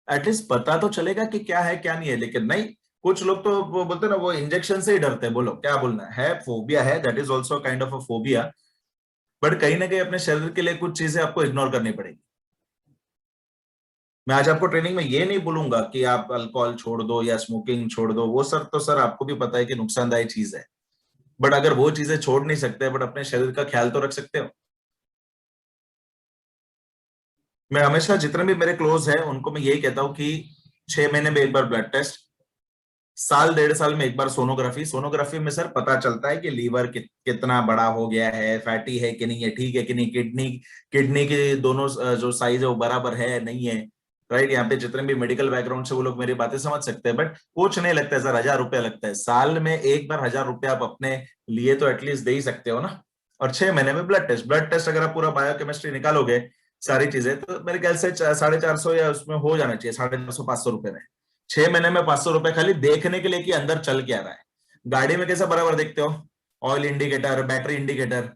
एटलीस्ट पता तो चलेगा कि क्या है क्या नहीं है। लेकिन नहीं, कुछ लोग तो वो बोलते हैं ना, वो इंजेक्शन से ही डरते हैं। बोलो क्या बोलना है, फोबिया है, that is also kind of a phobia. But कहीं ना कहीं अपने शरीर के लिए कुछ चीजें आपको इग्नोर करनी पड़ेगी। मैं आज आपको ट्रेनिंग में ये नहीं बोलूंगा कि आप अल्कोहल छोड़ दो या स्मोकिंग छोड़ दो, वो सर तो सर आपको भी पता है कि नुकसानदायी चीज है। बट अगर वो चीजें छोड़ नहीं सकते, बट अपने शरीर का ख्याल तो रख सकते हो। मैं हमेशा जितने भी मेरे क्लोज है उनको मैं यही कहता हूँ कि 6 महीने में एक बार ब्लड टेस्ट, साल 1.5 साल में एक बार सोनोग्राफी। सोनोग्राफी में सर पता चलता है कि लीवर कितना बड़ा हो गया है, फैटी है कि नहीं है, ठीक है कि नहीं, किडनी किडनी के दोनों जो साइज है वो बराबर है नहीं है। राइट, यहाँ पे जितने भी मेडिकल बैकग्राउंड से वो लोग मेरी बातें समझ सकते हैं। बट कुछ नहीं लगता है सर, 1,000 रुपया लगता है साल में एक बार। 1,000 रुपया आप अपने लिए तो एटलीस्ट दे ही सकते हो ना। और 6 महीने में ब्लड टेस्ट, ब्लड टेस्ट अगर आप पूरा बायोकेमिस्ट्री निकालोगे सारी चीजें, तो मेरे ख्याल से 450 या उसमें हो जाना चाहिए, 450-500 रुपए में। 6 महीने में 500 रुपए खाली देखने के लिए कि अंदर चल क्या रहा है। गाड़ी में कैसा बराबर देखते हो, ऑयल इंडिकेटर, बैटरी इंडिकेटर,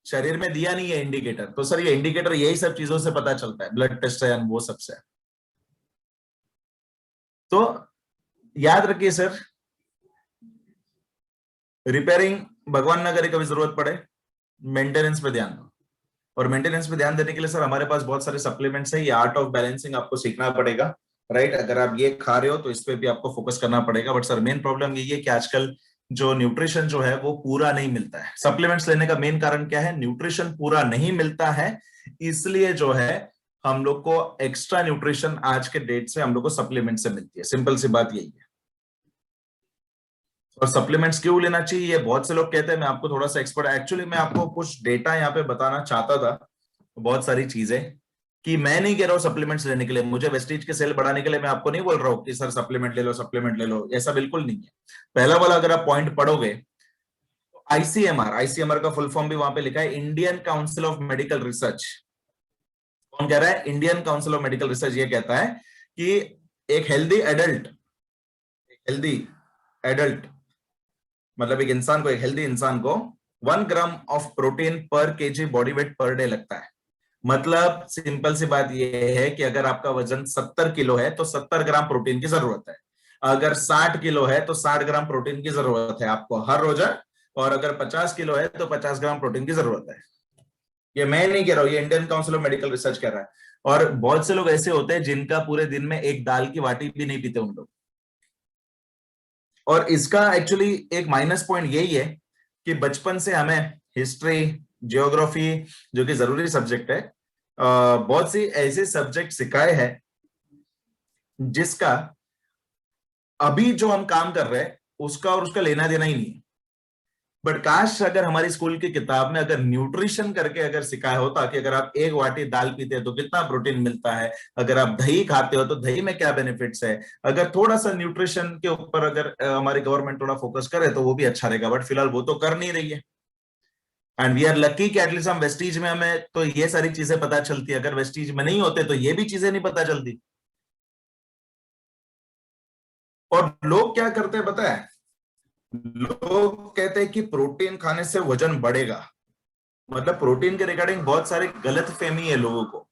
शरीर में दिया नहीं है इंडिकेटर। तो सर ये इंडिकेटर यही सब चीजों से पता चलता है, ब्लड टेस्ट है वो सबसे। तो याद रखिए सर, रिपेयरिंग भगवान ना करे कभी जरूरत पड़े, मेंटेनेंस पे ध्यान दो। और मेंटेनेंस पे ध्यान देने के लिए सर हमारे पास बहुत सारे सप्लीमेंट्स है। ये आर्ट ऑफ बैलेंसिंग आपको सीखना पड़ेगा। राइट, अगर आप ये खा रहे हो तो इस पे भी आपको फोकस करना पड़ेगा। बट सर मेन प्रॉब्लम यही है कि आजकल जो न्यूट्रिशन जो है वो पूरा नहीं मिलता है। सप्लीमेंट्स लेने का मेन कारण क्या है, न्यूट्रिशन पूरा नहीं मिलता है। इसलिए जो है हम लोग को एक्स्ट्रा न्यूट्रिशन आज के डेट से हम लोग को सप्लीमेंट से मिलती है। सिंपल सी बात यही है। और सप्लीमेंट्स क्यों लेना चाहिए, ये बहुत से लोग कहते हैं। मैं आपको थोड़ा सा एक्सपर्ट, एक्चुअली मैं आपको कुछ डेटा यहाँ पे बताना चाहता था, बहुत सारी चीजें। कि मैं नहीं कह रहा हूँ सप्लीमेंट्स लेने के लिए, मुझे वेस्टीज के सेल बढ़ाने के लिए मैं आपको नहीं बोल रहा हूँ कि सर सप्लीमेंट ले लो, सप्लीमेंट ले लो, ऐसा बिल्कुल नहीं है। पहला वाला अगर आप पॉइंट पढ़ोगे, आईसीएमआर, आईसीएमआर का फुल फॉर्म भी वहां पे लिखा है, Indian council of medical research. कौन कह रहा है, Indian council of medical research ये कहता है कि एक हेल्दी एडल्ट, हेल्दी एडल्ट मतलब एक इंसान को, एक हेल्दी इंसान को 1 ग्राम ऑफ प्रोटीन पर KG body weight per day लगता है। मतलब सिंपल सी बात यह है कि अगर आपका वजन 70 किलो है तो 70 ग्राम प्रोटीन की जरूरत है। अगर 60 किलो है तो 60 ग्राम प्रोटीन की जरूरत है आपको हर रोज। और अगर 50 किलो है तो 50 ग्राम प्रोटीन की जरूरत है। ये मैं नहीं कह रहा हूं, ये Indian council of medical research कह रहा है। और बहुत से लोग ऐसे होते हैं जिनका पूरे दिन में एक दाल की बाटी भी नहीं पीते उन लोग। और इसका एक्चुअली एक माइनस पॉइंट यही है कि बचपन से हमें हिस्ट्री, जियोग्राफी, जो कि जरूरी सब्जेक्ट है, बहुत सी ऐसे सब्जेक्ट सिखाए हैं जिसका अभी जो हम काम कर रहे हैं उसका और उसका लेना देना ही नहीं है। बट काश अगर हमारी स्कूल की किताब में अगर न्यूट्रिशन करके अगर सिखाया होता कि अगर आप एक वाटी दाल पीते हैं तो कितना प्रोटीन मिलता है, अगर आप दही खाते हो तो दही में क्या बेनिफिट्स है। अगर थोड़ा सा न्यूट्रिशन के ऊपर अगर हमारी गवर्नमेंट थोड़ा फोकस करे तो वो भी अच्छा रहेगा। बट फिलहाल वो तो कर नहीं रही है। एंड वी आर लकी कि एटलीस्ट हम वेस्टीज में हमें तो ये सारी चीजें पता चलती है। अगर वेस्टीज में नहीं होते तो ये भी चीजें नहीं पता चलती। और लोग क्या करते हैं पता है, लोग कहते हैं कि प्रोटीन खाने से वजन बढ़ेगा। मतलब प्रोटीन के रिगार्डिंग बहुत सारी गलत फहमी है लोगों को,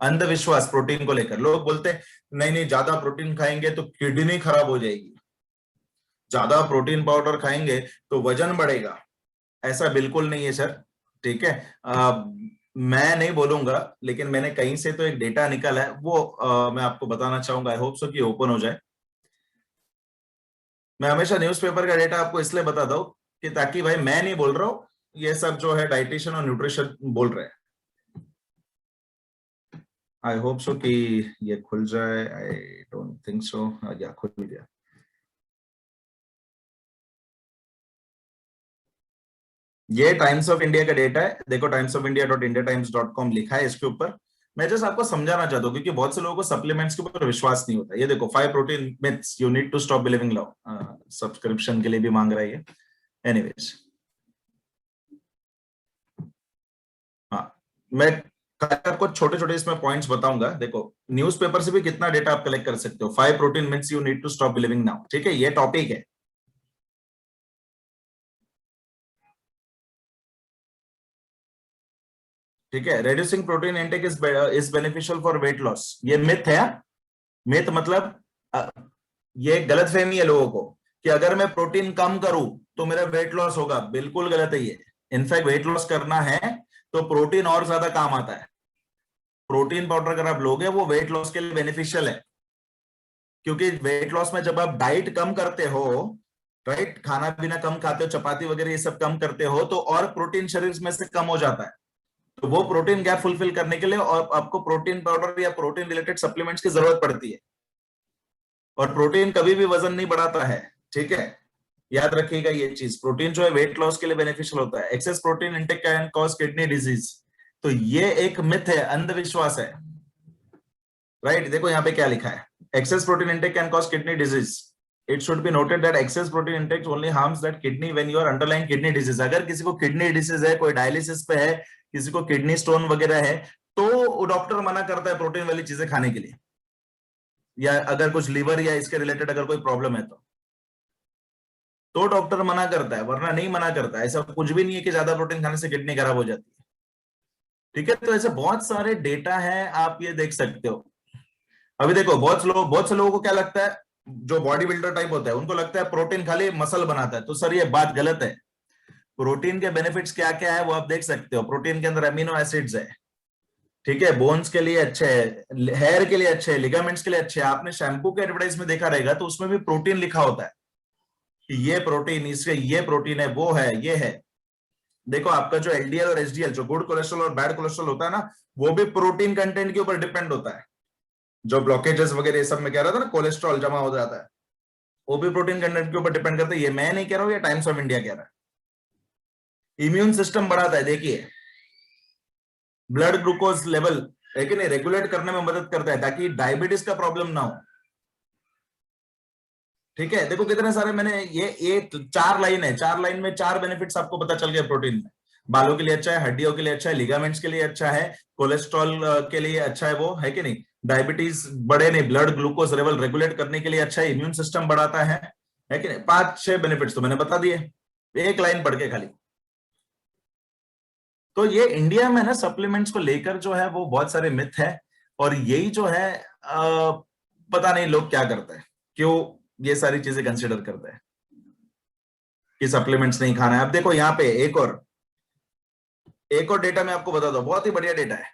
अंधविश्वास प्रोटीन को लेकर। लोग बोलते हैं नहीं नहीं, ज्यादा प्रोटीन खाएंगे तो किडनी खराब हो जाएगी, ज्यादा प्रोटीन पाउडर खाएंगे तो वजन बढ़ेगा। ऐसा बिल्कुल नहीं है सर। ठीक है, मैं नहीं बोलूंगा, लेकिन मैंने कहीं से तो एक डेटा निकाला है, वो मैं आपको बताना चाहूंगा। आई होप सो कि ओपन हो जाए। मैं हमेशा न्यूज़पेपर का डेटा आपको इसलिए बताता हूँ कि ताकि भाई मैं नहीं बोल रहा हूँ, ये सब जो है डाइटिशियन और न्यूट्रिशन बोल रहे हैं। आई होप सो कि ये खुल जाए। I don't think so. या खुल गया। ये टाइम्स ऑफ इंडिया का डेटा है, देखो times of India dot India times dot com लिखा है इसके ऊपर। मैं जस्ट आपको समझाना चाहता हूँ क्योंकि बहुत से लोगों को सप्लीमेंट्स के ऊपर विश्वास नहीं होता। ये देखो, 5 protein myths you need to stop believing love. Subscription के लिए भी मांग रहा है। एनीवेज, हाँ, मैं आपको छोटे छोटे इसमें पॉइंट्स बताऊंगा। देखो, न्यूज़पेपर से भी कितना डेटा आप कलेक्ट कर सकते हो। 5 protein myths you need to stop believing now, ठीक है, ये टॉपिक है। ठीक है, reducing protein intake is beneficial for weight loss. ये मिथ है। मिथ मतलब ये गलत फहमी है लोगों को कि अगर मैं प्रोटीन कम करूं तो मेरा वेट लॉस होगा। बिल्कुल गलत है ये। इनफैक्ट वेट लॉस करना है तो प्रोटीन और ज्यादा काम आता है। प्रोटीन पाउडर अगर आप लोगे वो वेट लॉस के लिए बेनिफिशियल है, क्योंकि वेट लॉस में जब आप डाइट कम करते हो, राइट, खाना पीना कम खाते हो, चपाती वगैरह ये सब कम करते हो, तो और प्रोटीन शरीर में से कम हो जाता है। तो वो प्रोटीन गैप फुलफिल करने के लिए और आपको प्रोटीन पाउडर या प्रोटीन रिलेटेड सप्लीमेंट्स की जरूरत पड़ती है। और प्रोटीन कभी भी वजन नहीं बढ़ाता है, ठीक है, याद रखिएगा ये चीज। प्रोटीन जो है वेट लॉस के लिए बेनिफिशियल होता है। Excess protein intake can cause kidney disease. तो ये एक मिथ है, अंधविश्वास है, राइट। देखो यहाँ पे क्या लिखा है, excess protein intake can cause kidney disease. It should be noted that excess protein intake only harms that kidney when you are underlying kidney disease. अगर किसी को किडनी डिजीज है, कोई डायलिसिस पे है, किसी को किडनी स्टोन वगैरह है, तो डॉक्टर मना करता है प्रोटीन वाली चीजें खाने के लिए, या अगर कुछ लीवर या इसके रिलेटेड अगर कोई प्रॉब्लम है तो डॉक्टर मना करता है, वरना नहीं मना करता। ऐसा कुछ भी नहीं है कि ज्यादा प्रोटीन खाने से किडनी खराब हो जाती है, ठीक है। तो ऐसे बहुत सारे डेटा है, आप ये देख सकते हो। अभी देखो बहुत से लोगों को क्या लगता है, जो बॉडी बिल्डर टाइप होता है उनको लगता है प्रोटीन खाली मसल बनाता है। तो सर ये बात गलत है। प्रोटीन के बेनिफिट्स क्या क्या है वो आप देख सकते हो। प्रोटीन के अंदर अमीनो एसिड्स है, ठीक है, बोन्स के लिए अच्छे है, हेयर के लिए अच्छे है, लिगामेंट्स के लिए अच्छे है। आपने शैम्पू के एडवर्टाइज में देखा रहेगा तो उसमें भी प्रोटीन लिखा होता है कि ये प्रोटीन, इसके ये प्रोटीन है, वो है, ये है। देखो आपका जो एलडीएल और एचडीएल, जो गुड कोलेस्ट्रॉल और बैड कोलेस्ट्रॉल होता है ना, वो भी प्रोटीन कंटेंट के ऊपर डिपेंड होता है। जो ब्लॉकेजेस वगैरह ये सब में कह रहा था ना, कोलेस्ट्रॉल जमा हो जाता है, वो भी प्रोटीन कंटेंट के ऊपर डिपेंड करता है। ये मैं नहीं कह रहा हूं, ये टाइम्स ऑफ इंडिया कह रहा है। इम्यून सिस्टम बढ़ाता है, देखिए ब्लड ग्लूकोज लेवल है कि नहीं, रेगुलेट करने में मदद करता है ताकि डायबिटीज का प्रॉब्लम ना हो, ठीक है। देखो कितने सारे मैंने ये 4 लाइन है, 4 लाइन में 4 बेनिफिट्स आपको पता चल गए प्रोटीन में। बालों के लिए अच्छा है, हड्डियों के लिए अच्छा है, लिगामेंट्स के लिए अच्छा है, कोलेस्ट्रॉल के लिए अच्छा है, वो है कि नहीं, डायबिटीज बढ़े नहीं, ब्लड ग्लूकोज लेवल रेगुलेट करने के लिए अच्छा है, इम्यून सिस्टम बढ़ाता है कि नहीं। 5-6 बेनिफिट्स तो मैंने बता दिए, एक लाइन पढ़ के खाली। तो ये इंडिया में ना सप्लीमेंट्स को लेकर जो है वो बहुत सारे मिथ है, और यही जो है पता नहीं लोग क्या करते हैं, क्यों ये सारी चीजें कंसिडर करते हैं कि सप्लीमेंट्स नहीं खाना है। अब देखो यहाँ पे एक और डेटा मैं आपको बता दूं, बहुत ही बढ़िया डेटा है।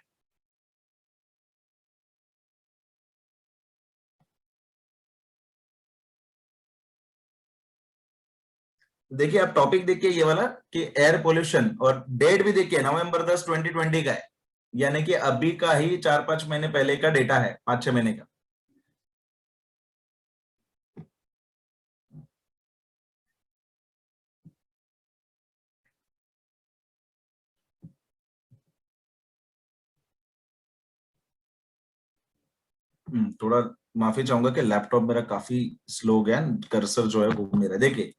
देखिए आप टॉपिक देखिए ये वाला कि एयर पोल्यूशन, और डेट भी देखिए November 10, 2020 का है, यानी कि अभी का ही 4-5 महीने पहले का डेटा है, 5-6 महीने का। थोड़ा माफी चाहूंगा कि लैपटॉप मेरा काफी स्लो गया, कर्सर जो है वो मेरा। देखिए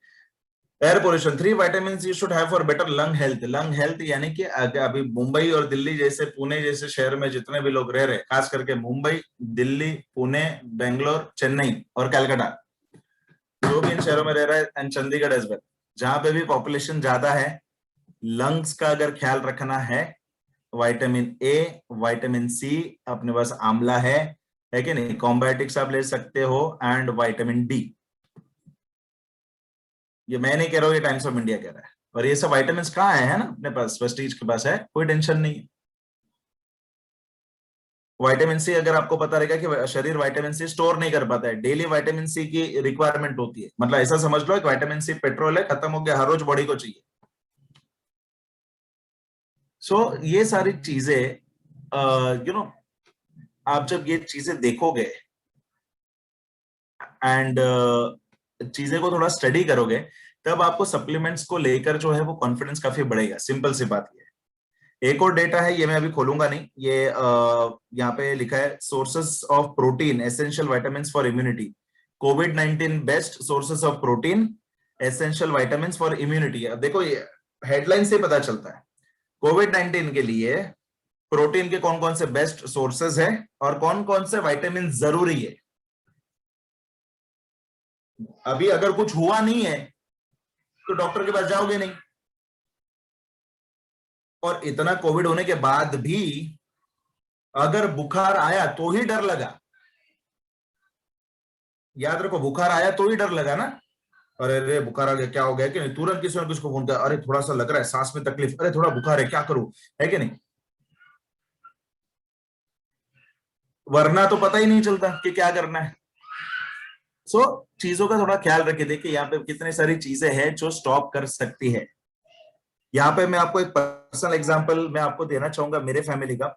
air pollution, 3 vitamin you should have for better lung health. Lung health यानी कि अभी मुंबई और दिल्ली जैसे, पुणे जैसे शहर में जितने भी लोग रह रहे हैं, खास करके मुंबई, दिल्ली, पुणे, बेंगलोर, चेन्नई और कलकत्ता, जो भी इन शहरों में रह रहा है, एंड चंडीगढ़ एज वेल, जहां पे भी पॉपुलेशन ज्यादा है, लंग्स का अगर ख्याल रखना है, विटामिन ए, विटामिन सी, अपने पास आंवला है कि नहीं, कॉम्बायोटिक्स आप ले सकते हो, एंड विटामिन डी। ये मैं नहीं कह रहा हूँ, ये टाइम्स ऑफ इंडिया कह रहा है। और ये सब विटामिन कहाँ है ना, अपने पास वेस्टीज के पास है, कोई टेंशन नहीं है। विटामिन सी अगर आपको पता रहेगा कि शरीर विटामिन सी स्टोर नहीं कर पाता है, डेली विटामिन सी की रिक्वायरमेंट होती है, मतलब ऐसा समझ लो एक विटामिन सी पेट्रोल है, खत्म हो गया, हर रोज बॉडी को चाहिए। सो ये सारी चीजें आप जब ये चीजें देखोगे एंड चीजें को थोड़ा स्टडी करोगे, तब आपको सप्लीमेंट्स को लेकर जो है वो कॉन्फिडेंस काफी बढ़ेगा। सिंपल सी बात ये है। एक और डेटा है, ये मैं अभी खोलूंगा नहीं, ये यहाँ पे लिखा है, sources of protein essential vitamin for immunity, covid best sources of protein essential vitamin for immunity. अब देखो ये हेडलाइन से पता चलता है कोविड-19 के लिए प्रोटीन के कौन कौन से बेस्ट सोर्सेज है और कौन कौन से विटामिन जरूरी है। अभी अगर कुछ हुआ नहीं है तो डॉक्टर के पास जाओगे नहीं, और इतना कोविड होने के बाद भी अगर बुखार आया तो ही डर लगा, याद रखो, बुखार आया तो ही डर लगा ना, अरे रे बुखार आ गया, क्या हो गया, कि नहीं, तुरंत किसी ने किसको फोन किया, अरे थोड़ा सा लग रहा है सांस में तकलीफ, अरे थोड़ा बुखार है, क्या करूं, है कि नहीं। वरना तो पता ही नहीं चलता कि क्या करना है। सो चीजों का थोड़ा ख्याल रखे, देखिए यहाँ पे कितनी सारी चीजें हैं जो स्टॉप कर सकती है। यहाँ पे मैं आपको एक पर्सनल एग्जांपल मैं आपको देना चाहूंगा मेरे फैमिली का।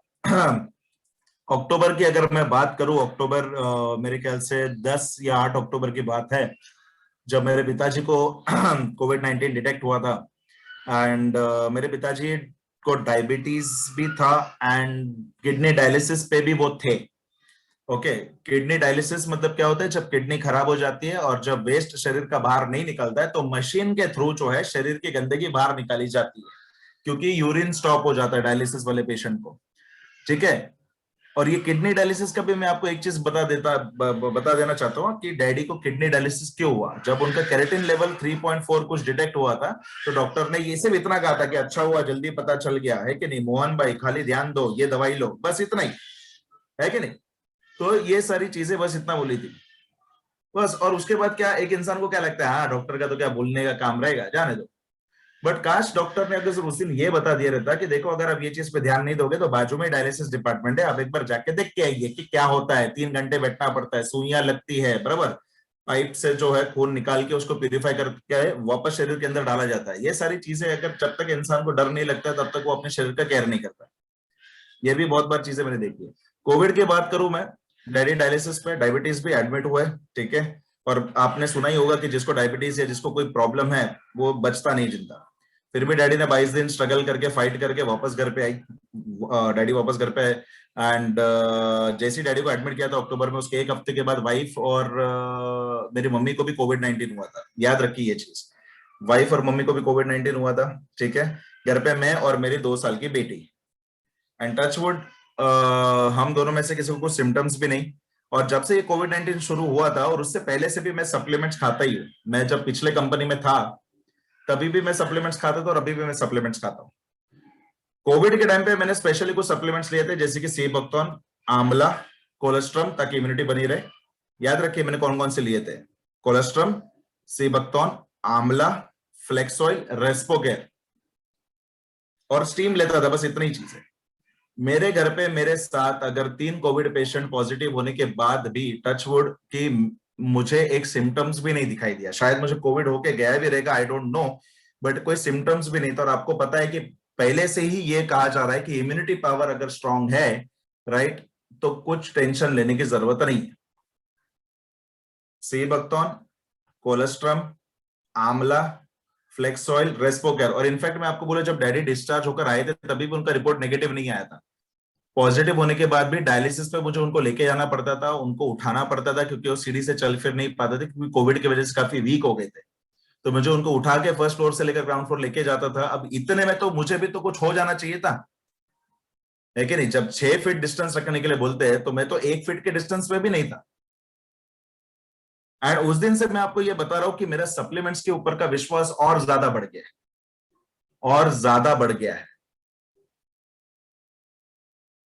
अक्टूबर की अगर मैं बात करूं, अक्टूबर मेरे ख्याल से 10 या 8 अक्टूबर की बात है, जब मेरे पिताजी को कोविड-19 डिटेक्ट हुआ था। एंड मेरे पिताजी को डायबिटीज भी था एंड किडनी डायलिसिस पे भी वो थे। ओके, किडनी डायलिसिस मतलब क्या होता है, जब किडनी खराब हो जाती है और जब वेस्ट शरीर का बाहर नहीं निकलता है तो मशीन के थ्रू जो है शरीर की गंदगी बाहर निकाली जाती है, क्योंकि यूरिन स्टॉप हो जाता है डायलिसिस वाले पेशेंट को। ठीक है, और ये किडनी डायलिसिस का भी मैं आपको एक चीज बता देना चाहता हूँ कि डैडी को किडनी डायलिसिस क्यों हुआ। जब उनका केराटिन लेवल 3.4 कुछ डिटेक्ट हुआ था, तो डॉक्टर ने ये सिर्फ इतना कहा था कि अच्छा हुआ जल्दी पता चल गया, है कि नहीं मोहन भाई, खाली ध्यान दो, ये दवाई लो, बस इतना ही, है कि नहीं। तो ये सारी चीजें बस इतना बोली थी बस। और उसके बाद क्या, एक इंसान को क्या लगता है, हाँ डॉक्टर का तो क्या बोलने का काम रहेगा, जाने दो। बट काश डॉक्टर ने अगर उस दिन ये बता दिया रहता कि देखो अगर आप ये चीज पे ध्यान नहीं दोगे तो बाजू में डायलिसिस डिपार्टमेंट है, आप एक बार जाके देख के आइए कि क्या होता है। 3 घंटे बैठना पड़ता है, सुइयां लगती है, बराबर, पाइप से जो है खून निकाल के उसको प्यूरिफाई करके वापस शरीर के अंदर डाला जाता है। ये सारी चीजें अगर जब तक इंसान को डर नहीं लगता तब तक वो अपने शरीर का केयर नहीं करता। ये भी बहुत बार चीजें मैंने देखी है। कोविड की बात करूं मैं, डैडी डायलिसिस पे, डायबिटीज भी एडमिट हुए, ठीक है। और आपने सुना ही होगा कि जिसको डायबिटीज या जिसको कोई प्रॉब्लम है वो बचता नहीं जिंदा। फिर भी डैडी ने 22 दिन स्ट्रगल करके फाइट करके वापस घर पे आई, डैडी वापस घर पे आए। एंड जैसे ही डैडी को एडमिट किया था अक्टूबर में, उसके एक हफ्ते के बाद वाइफ और मेरी मम्मी को भी कोविड-19 हुआ था। याद रखिए ये चीज, वाइफ और मम्मी को भी कोविड-19 हुआ था, ठीक है। घर पे मैं और मेरी 2 साल की बेटी, एंड टचवुड हम दोनों में से किसी को कुछ सिम्टम्स भी नहीं। और जब से ये कोविड-19 शुरू हुआ था, और उससे पहले से भी मैं सप्लीमेंट्स खाता ही हूँ। मैं जब पिछले कंपनी में था तभी भी मैं सप्लीमेंट्स खाता था और अभी भी मैं सप्लीमेंट्स खाता हूँ। कोविड के टाइम पे मैंने स्पेशली कुछ सप्लीमेंट्स लिए थे, जैसे कि सी बक्तौन, आंवला, कोलेस्ट्रम, ताकि इम्यूनिटी बनी रहे। याद रखिए मैंने कौन कौन से लिए थे, कोलेस्ट्रम, सी बक्तौन, आंवला, फ्लेक्स ऑयल, रेस्पोकेयर, और स्टीम लेता था, बस इतनी चीज है। मेरे घर पे मेरे साथ अगर 3 कोविड पेशेंट पॉजिटिव होने के बाद भी टचवुड की मुझे एक सिम्टम्स भी नहीं दिखाई दिया। शायद मुझे कोविड होके गया भी रहेगा, आई डोंट नो, बट कोई सिम्टम्स भी नहीं था। और आपको पता है कि पहले से ही ये कहा जा रहा है कि इम्यूनिटी पावर अगर स्ट्रांग है, राइट, तो कुछ टेंशन लेने की जरूरत नहीं है। सी बक्तौन, कोलेस्ट्रम, आंवला, फ्लेक्स ऑयल, रेस्पोकेयर। और इनफैक्ट मैं आपको बोला, जब डैडी डिस्चार्ज होकर आए थे तभी भी उनका रिपोर्ट नेगेटिव नहीं आया था। पॉजिटिव होने के बाद भी डायलिसिस पे मुझे उनको लेके जाना पड़ता था, उनको उठाना पड़ता था, क्योंकि वो सीढ़ी से चल फिर नहीं पाते थे, क्योंकि कोविड की वजह से काफी वीक हो गए थे। तो मुझे उनको उठा के फर्स्ट फ्लोर से लेकर ग्राउंड फ्लोर लेके जाता था। अब इतने में तो मुझे भी तो कुछ हो जाना चाहिए था, है कि नहीं। जब 6 फीट डिस्टेंस रखने के लिए बोलते हैं तो मैं तो 1 फीट के डिस्टेंस में भी नहीं था। एंड उस दिन से मैं आपको ये बता रहा हूं कि मेरा सप्लीमेंट्स के ऊपर का विश्वास और ज्यादा बढ़ गया है, और ज्यादा बढ़ गया है।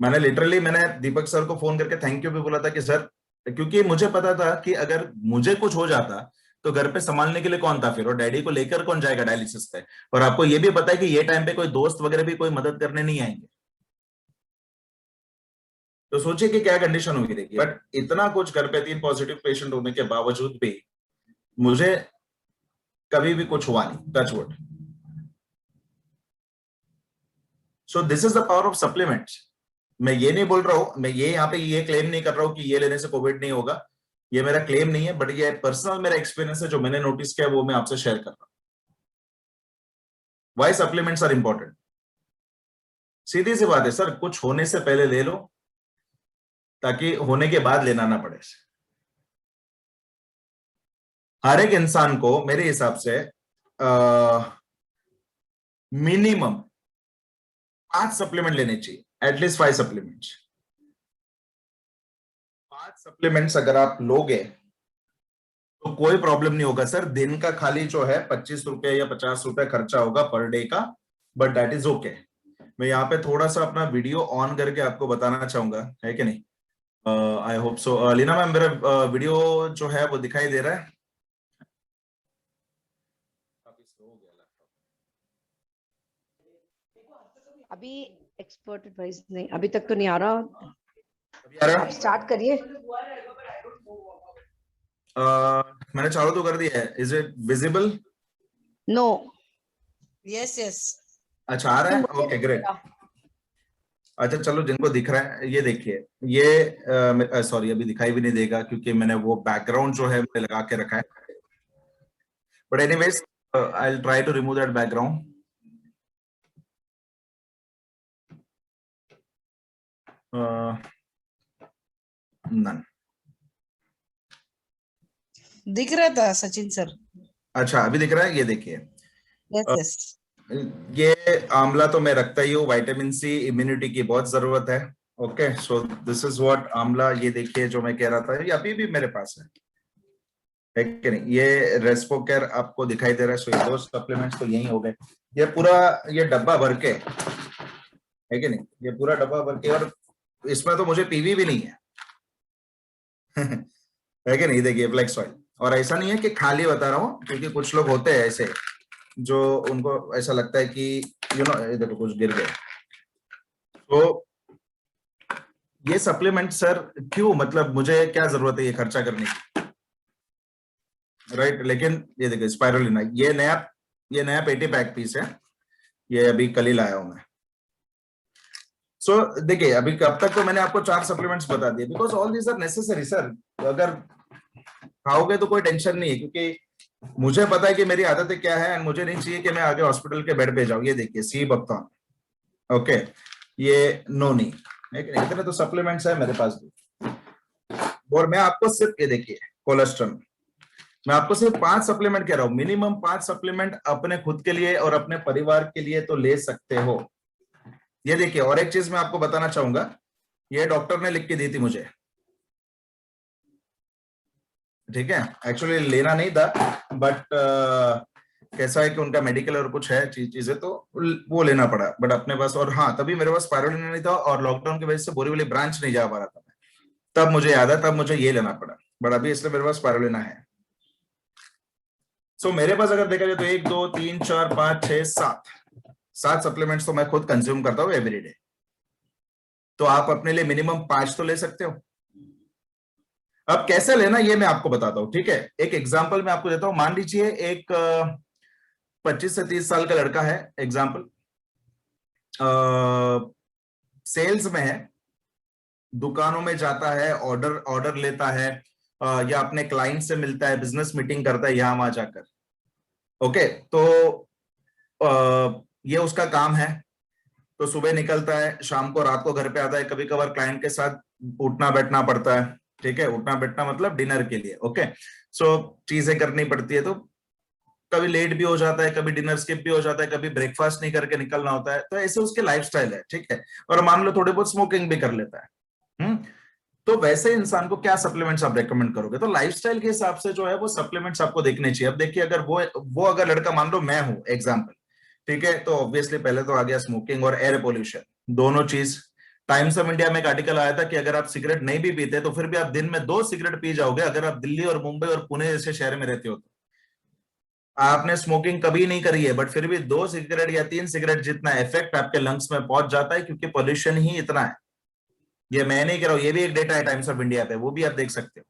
मैंने दीपक सर को फोन करके थैंक यू भी बोला था कि सर, क्योंकि मुझे पता था कि अगर मुझे कुछ हो जाता तो घर पे संभालने के लिए कौन था फिर, और डैडी को लेकर कौन जाएगा डायलिसिस पे। और आपको ये भी पता है कि ये टाइम पे कोई दोस्त वगैरह भी कोई मदद करने नहीं आएंगे। तो सोचिए कि क्या कंडीशन होगी, देखिए। बट इतना कुछ घर पे 3 पॉजिटिव पेशेंट होने के बावजूद भी मुझे कभी भी कुछ हुआ नहीं, touch wood. So this is the power of supplements. मैं ये नहीं बोल रहा हूं, मैं ये यहाँ पे ये क्लेम नहीं कर रहा हूं कि ये लेने से कोविड नहीं होगा, ये मेरा क्लेम नहीं है, बट ये पर्सनल मेरा एक्सपीरियंस है, जो मैंने नोटिस किया वो मैं आपसे शेयर कर रहा हूं। व्हाई सप्लीमेंट्स आर इंपॉर्टेंट, सीधी सी बात है सर, कुछ होने से पहले ले लो ताकि होने के बाद लेना ना पड़े। हर एक इंसान को मेरे हिसाब से मिनिमम 5 सप्लीमेंट लेने चाहिए, एटलीस्ट 5 सप्लीमेंट्स। 5 सप्लीमेंट्स अगर आप लोगे तो कोई प्रॉब्लम नहीं होगा सर। दिन का खाली जो है 25 रुपए या 50 रुपए खर्चा होगा पर डे का, बट दैट इज ओके। मैं यहाँ पे थोड़ा सा अपना वीडियो ऑन करके आपको बताना चाहूंगा, है कि नहीं? I hope so. Leena ma'am, मेरा वीडियो जो है वो दिखाई दे रहा है? काफी स्लो हो गया लैपटॉप। अभी एक्सपर्ट एडवाइस नहीं, अभी तक तो नहीं आ रहा। अभी आ रहा आप है? स्टार्ट करिए। मैंने चालू तो कर दिया है। Is it visible? No. Yes yes. अच्छा, आ रहा है, ओके ग्रेट। अच्छा चलो, जिनको दिख रहा है ये देखिए, ये सॉरी अभी दिखाई भी नहीं देगा क्योंकि मैंने वो बैकग्राउंड जो है मैंने लगा के रखा है। But anyways, I will try to remove that background. None. दिख रहा था सचिन सर। अच्छा, अभी दिख रहा है, ये देखिए। Yes yes. ये आंवला तो मैं रखता ही हूँ, विटामिन सी, इम्यूनिटी की बहुत जरूरत है। Okay, so this is what आंवला, ये देखिए जो मैं कह रहा था, ये अभी भी मेरे पास है कि नहीं? ये रेस्पो केयर आपको दिखाई दे रहा है। सो ये दो सप्लीमेंट्स तो यही हो गए। ये पूरा, ये डब्बा भर के, है कि नहीं? ये पूरा डब्बा भर के, और इसमें तो मुझे पीवी भी नहीं है। है कि नहीं? देखिए फ्लेक्स ऑयल। और ऐसा नहीं है कि खाली बता रहा हूँ, क्योंकि कुछ लोग होते हैं ऐसे जो उनको ऐसा लगता है कि ये देखो कुछ गिर गया। तो ये सप्लीमेंट सर क्यों, मतलब मुझे क्या जरूरत है ये खर्चा करने की, राइट? लेकिन ये देखिए स्पाइरुलिना, ये नया पेटी पैक पीस है, ये अभी कल ही लाया हूं मैं। सो देखिए, अभी कब तक तो मैंने आपको 4 सप्लीमेंट्स बता दिए, because all these are necessary sir. अगर खाओगे तो कोई टेंशन नहीं है, क्योंकि मुझे पता है कि मेरी आदतें क्या है, मुझे नहीं चाहिए कि मैं आगे हॉस्पिटल के बेड पे जाऊं। ये देखिए सी बक्थॉन, ओके, ये नोनी, इतने तो सप्लीमेंट्स है मेरे पास भी। और मैं आपको सिर्फ ये देखिए कोलेस्ट्रॉल, मैं आपको सिर्फ 5 सप्लीमेंट कह रहा हूं, मिनिमम 5 सप्लीमेंट अपने खुद के लिए और अपने परिवार के लिए तो ले सकते हो। ये देखिए, और एक चीज मैं आपको बताना चाहूंगा, ये डॉक्टर ने लिख के दी थी मुझे, ठीक है? एक्चुअली लेना नहीं था, बट कैसा है कि उनका मेडिकल और कुछ है चीजें, तो वो लेना पड़ा। बट अपने पास, और हाँ तभी मेरे पास स्पाइरुलिना नहीं था, और लॉकडाउन की वजह से बोरीवली ब्रांच नहीं जा पा रहा था मैं, तब मुझे याद है, तब मुझे ये लेना पड़ा। बट अभी इसलिए मेरे पास स्पाइरुलिना है। सो मेरे पास अगर देखा जाए तो 1 2 3 4 5 6 7 सप्लीमेंट्स तो मैं खुद कंज्यूम करता हूँ एवरी डे। तो आप अपने लिए मिनिमम 5 तो ले सकते हो। अब कैसे लेना ये मैं आपको बताता हूँ, ठीक है? एक एग्जांपल मैं आपको देता हूँ। मान लीजिए एक 25 से 30 साल का लड़का है, एग्जांपल, सेल्स में है, दुकानों में जाता है, ऑर्डर ऑर्डर लेता है, या अपने क्लाइंट से मिलता है, बिजनेस मीटिंग करता है यहां वहां जाकर। ओके, तो ये उसका काम है। तो सुबह निकलता है, शाम को रात को घर पे आता है, कभी कभार क्लाइंट के साथ उठना बैठना पड़ता है, ठीक है? उठना बैठना मतलब डिनर के लिए, ओके। सो चीजें करनी पड़ती है, तो कभी लेट भी हो जाता है, कभी डिनर स्किप भी हो जाता है, कभी ब्रेकफास्ट नहीं करके निकलना होता है। तो ऐसे उसके लाइफस्टाइल है, ठीक है? और मान लो थोड़ी बहुत स्मोकिंग भी कर लेता है। तो वैसे इंसान को क्या सप्लीमेंट्स आप रेकमेंड करोगे? तो लाइफस्टाइल के हिसाब से जो है वो सप्लीमेंट्स आपको देखने चाहिए। अब देखिए, अगर वो अगर लड़का, मान लो मैं हूं एग्जाम्पल, ठीक है, तो ऑब्वियसली पहले तो आ गया स्मोकिंग और एयर पोल्यूशन, दोनों चीज। टाइम्स ऑफ इंडिया में एक आर्टिकल आया था कि अगर आप सिगरेट नहीं भी पीते तो फिर भी आप दिन में 2 सिगरेट पी जाओगे, अगर आप दिल्ली और मुंबई और पुणे जैसे शहर में रहते हो तो। आपने स्मोकिंग कभी नहीं करी है, बट फिर भी 2 सिगरेट या 3 सिगरेट जितना इफेक्ट आपके लंग्स में पहुंच जाता है, क्योंकि पोल्यूशन ही इतना है। ये मैं नहीं कह रहा हूं, ये भी एक डेटा है टाइम्स ऑफ इंडिया पे, वो भी आप देख सकते हो।